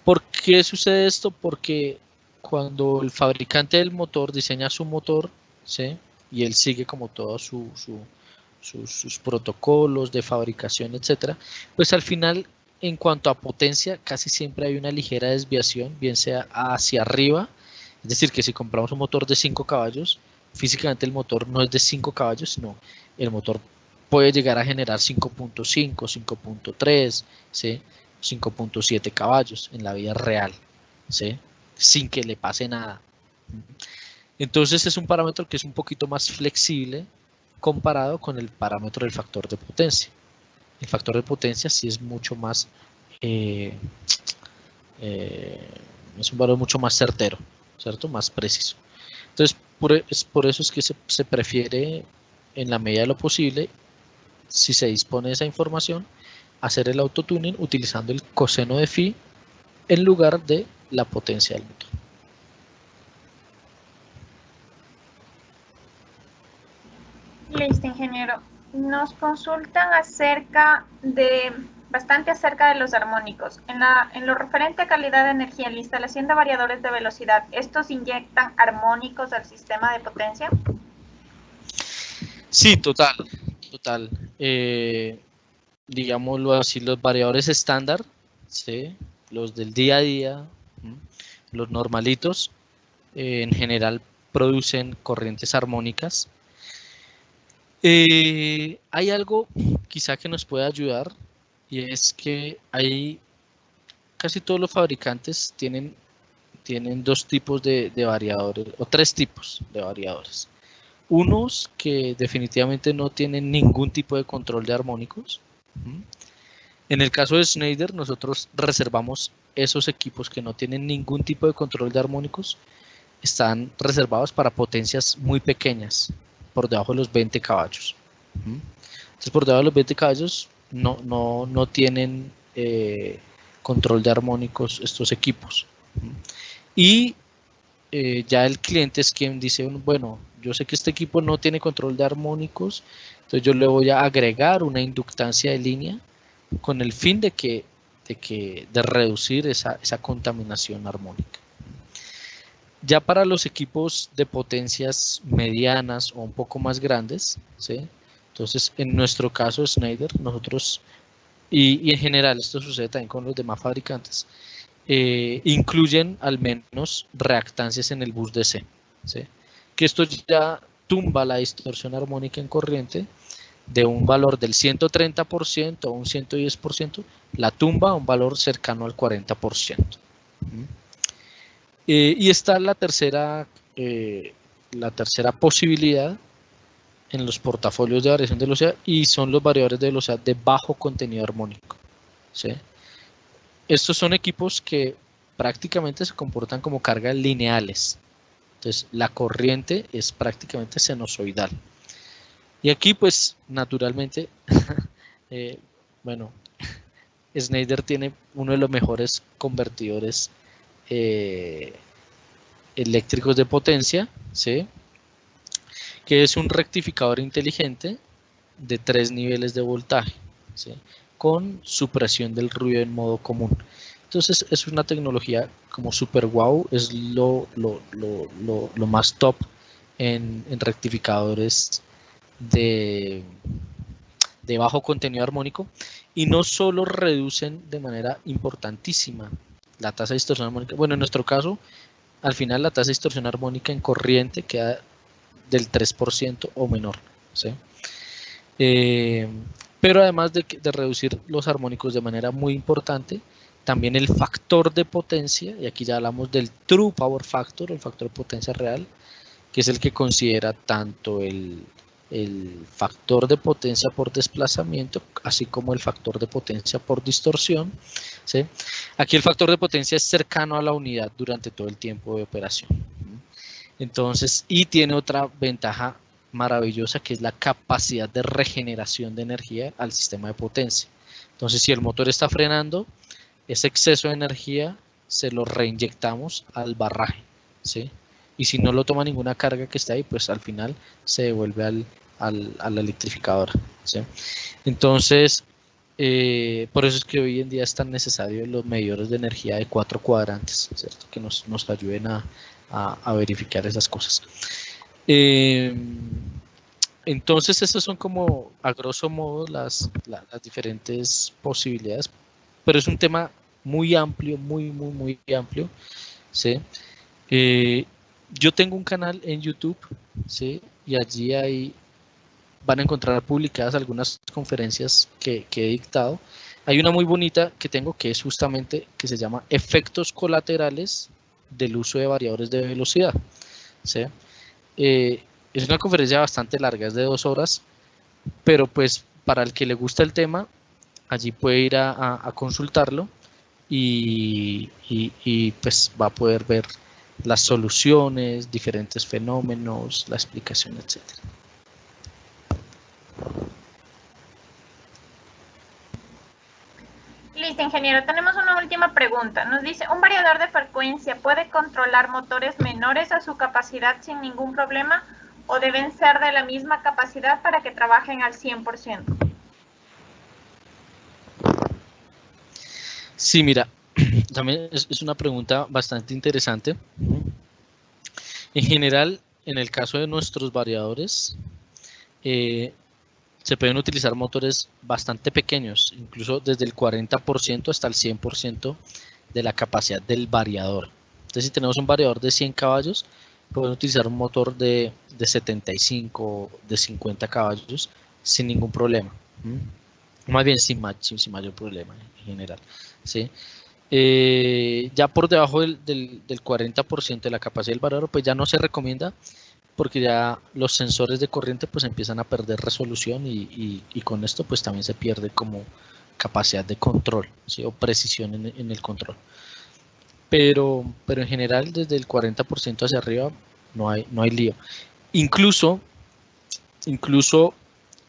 ¿Por qué sucede esto? Porque cuando el fabricante del motor diseña su motor, ¿sí? Y él sigue como todos sus protocolos de fabricación, etcétera, pues al final, en cuanto a potencia, casi siempre hay una ligera desviación, bien sea hacia arriba. Es decir, que si compramos un motor de 5 caballos, físicamente el motor no es de 5 caballos, sino el motor puede llegar a generar 5.5, 5.3, ¿sí? 5.7 caballos en la vida real, ¿sí? Sin que le pase nada. Entonces es un parámetro que es un poquito más flexible comparado con el parámetro del factor de potencia. El factor de potencia sí es mucho más, es un valor mucho más certero, ¿cierto? Más preciso. Entonces, por eso es que se prefiere, en la medida de lo posible, si se dispone de esa información, hacer el autotuning utilizando el coseno de phi en lugar de la potencia del motor. Listo, ingeniero. Nos consultan bastante acerca de los armónicos. En lo referente a calidad de energía en la instalación de variadores de velocidad, ¿estos inyectan armónicos al sistema de potencia? Sí, total. Digámoslo así, los variadores estándar, ¿sí? Los del día a día, los normalitos, en general producen corrientes armónicas. Hay algo quizá que nos pueda ayudar, y es que casi todos los fabricantes tienen dos tipos de variadores, o tres tipos de variadores. Unos que definitivamente no tienen ningún tipo de control de armónicos. En el caso de Schneider, nosotros reservamos esos equipos que no tienen ningún tipo de control de armónicos, están reservados para potencias muy pequeñas, por debajo de los 20 caballos. Entonces, por debajo de los 20 caballos no tienen control de armónicos estos equipos. Y ya el cliente es quien dice, bueno, yo sé que este equipo no tiene control de armónicos, entonces yo le voy a agregar una inductancia de línea con el fin de reducir esa contaminación armónica. Ya para los equipos de potencias medianas o un poco más grandes, ¿sí? Entonces en nuestro caso Schneider, nosotros, y en general esto sucede también con los demás fabricantes, incluyen al menos reactancias en el bus DC, ¿sí? Que esto ya tumba la distorsión armónica en corriente de un valor del 130% o un 110%, la tumba a un valor cercano al 40%. Y está la tercera posibilidad en los portafolios de variación de velocidad, y son los variadores de velocidad de bajo contenido armónico, ¿sí? Estos son equipos que prácticamente se comportan como cargas lineales. Entonces, la corriente es prácticamente sinusoidal. Y aquí, pues, naturalmente, bueno, Schneider tiene uno de los mejores convertidores eléctricos de potencia, ¿sí? Que es un rectificador inteligente de 3 niveles de voltaje, ¿sí? Con supresión del ruido en modo común. Entonces es una tecnología como super wow, es lo más top en rectificadores de bajo contenido armónico, y no solo reducen de manera importantísima la tasa de distorsión armónica, bueno, en nuestro caso, al final la tasa de distorsión armónica en corriente queda del 3% o menor, ¿sí? Pero además de reducir los armónicos de manera muy importante, también el factor de potencia, y aquí ya hablamos del True Power Factor, el factor de potencia real, que es el que considera tanto el factor de potencia por desplazamiento, así como el factor de potencia por distorsión, ¿sí? Aquí el factor de potencia es cercano a la unidad durante todo el tiempo de operación. Entonces, y tiene otra ventaja maravillosa, que es la capacidad de regeneración de energía al sistema de potencia. Entonces, si el motor está frenando, ese exceso de energía se lo reinyectamos al barraje, ¿sí? Y si no lo toma ninguna carga que está ahí, pues al final se devuelve a la electrificadora, ¿sí? Entonces, por eso es que hoy en día es tan necesario los medidores de energía de 4 cuadrantes, ¿cierto? Que nos ayuden a verificar esas cosas. Entonces, estas son como, a grosso modo, las diferentes posibilidades, pero es un tema muy amplio, muy amplio, ¿sí? Yo tengo un canal en YouTube, ¿sí? Y allí van a encontrar publicadas algunas conferencias que he dictado. Hay una muy bonita que tengo, que es justamente, que se llama Efectos colaterales del uso de variadores de velocidad, ¿sí? Es una conferencia bastante larga, es de 2 horas, pero pues para el que le gusta el tema, allí puede ir a consultarlo, y pues va a poder ver las soluciones, diferentes fenómenos, la explicación, etcétera. Listo, ingeniero. Tenemos una última pregunta. Nos dice, ¿un variador de frecuencia puede controlar motores menores a su capacidad sin ningún problema o deben ser de la misma capacidad para que trabajen al 100%? Sí, mira, también es una pregunta bastante interesante. En general, en el caso de nuestros variadores, se pueden utilizar motores bastante pequeños, incluso desde el 40% hasta el 100% de la capacidad del variador. Entonces, si tenemos un variador de 100 caballos, podemos utilizar un motor de 75, de 50 caballos sin ningún problema. Más bien sin mayor problema en general. ¿Sí? Ya por debajo del 40% de la capacidad del variador, pues ya no se recomienda, porque ya los sensores de corriente pues empiezan a perder resolución y con esto pues también se pierde como capacidad de control, ¿sí? O precisión en el control. Pero en general desde el 40% hacia arriba no hay lío. Incluso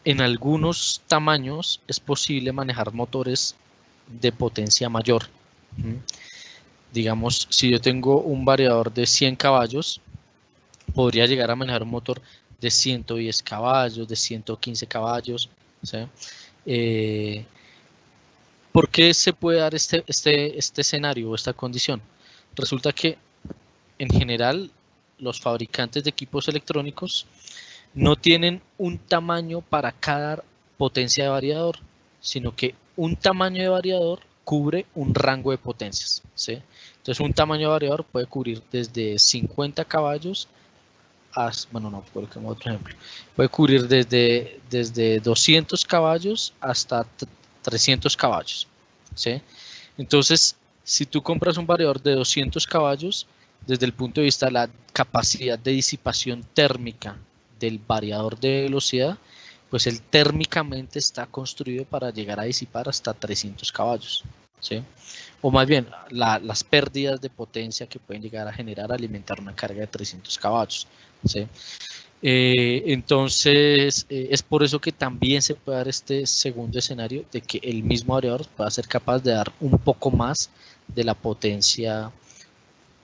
en algunos tamaños es posible manejar motores de potencia mayor. Digamos, si yo tengo un variador de 100 caballos, podría llegar a manejar un motor de 110 caballos, de 115 caballos. ¿Sí? ¿Por qué se puede dar este escenario o esta condición? Resulta que en general los fabricantes de equipos electrónicos no tienen un tamaño para cada potencia de variador, sino que un tamaño de variador cubre un rango de potencias. ¿Sí? Entonces un tamaño de variador puede cubrir desde 50 caballos hasta, bueno, no, coloquemos otro ejemplo, puede cubrir desde 200 caballos hasta 300 caballos. ¿Sí? Entonces, si tú compras un variador de 200 caballos, desde el punto de vista de la capacidad de disipación térmica del variador de velocidad, pues él térmicamente está construido para llegar a disipar hasta 300 caballos. ¿Sí? O más bien, las pérdidas de potencia que pueden llegar a generar alimentar una carga de 300 caballos. ¿Sí? Entonces, es por eso que también se puede dar este segundo escenario de que el mismo variador pueda ser capaz de dar un poco más de la potencia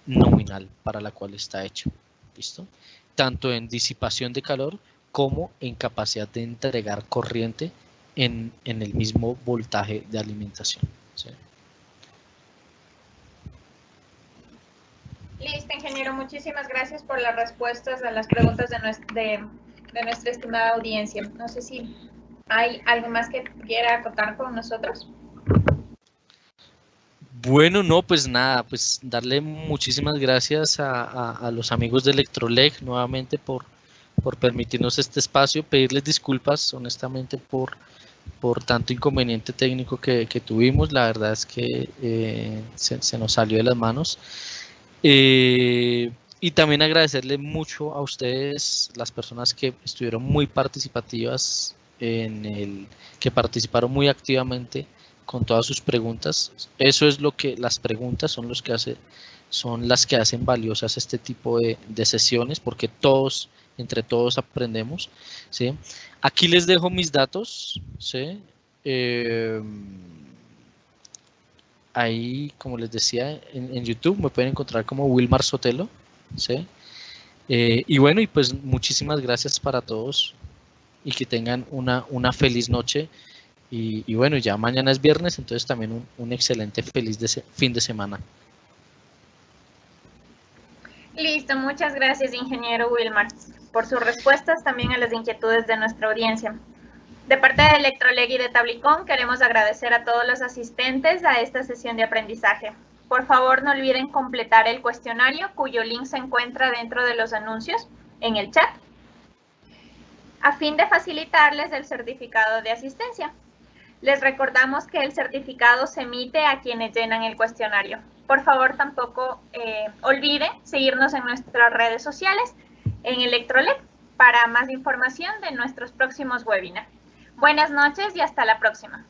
nominal para la cual está hecho. ¿Listo? Tanto en disipación de calor como en capacidad de entregar corriente en el mismo voltaje de alimentación. ¿Sí? Listo, ingeniero. Muchísimas gracias por las respuestas a las preguntas de nuestra estimada audiencia. No sé si hay algo más que quiera acotar con nosotros. Bueno, no, pues nada, pues darle muchísimas gracias a los amigos de Electroleg nuevamente por permitirnos este espacio, pedirles disculpas honestamente por tanto inconveniente técnico que tuvimos. La verdad es que se nos salió de las manos. Y también agradecerle mucho a ustedes, las personas que estuvieron muy participativas, que participaron muy activamente con todas sus preguntas. Eso es lo que las preguntas son las que hacen valiosas este tipo de sesiones, porque entre todos aprendemos. ¿Sí? Aquí les dejo mis datos. ¿Sí? Ahí, como les decía, en YouTube me pueden encontrar como Wilmar Sotelo. ¿Sí? Y bueno, y pues muchísimas gracias para todos y que tengan una feliz noche. Y bueno, ya mañana es viernes, entonces también un excelente feliz fin de semana. Listo, muchas gracias, ingeniero Wilmar, por sus respuestas también a las inquietudes de nuestra audiencia. De parte de Electroleg y de Tablicón, queremos agradecer a todos los asistentes a esta sesión de aprendizaje. Por favor, no olviden completar el cuestionario, cuyo link se encuentra dentro de los anuncios en el chat, a fin de facilitarles el certificado de asistencia. Les recordamos que el certificado se emite a quienes llenan el cuestionario. Por favor, tampoco olviden seguirnos en nuestras redes sociales, en Electroleg, para más información de nuestros próximos webinars. Buenas noches y hasta la próxima.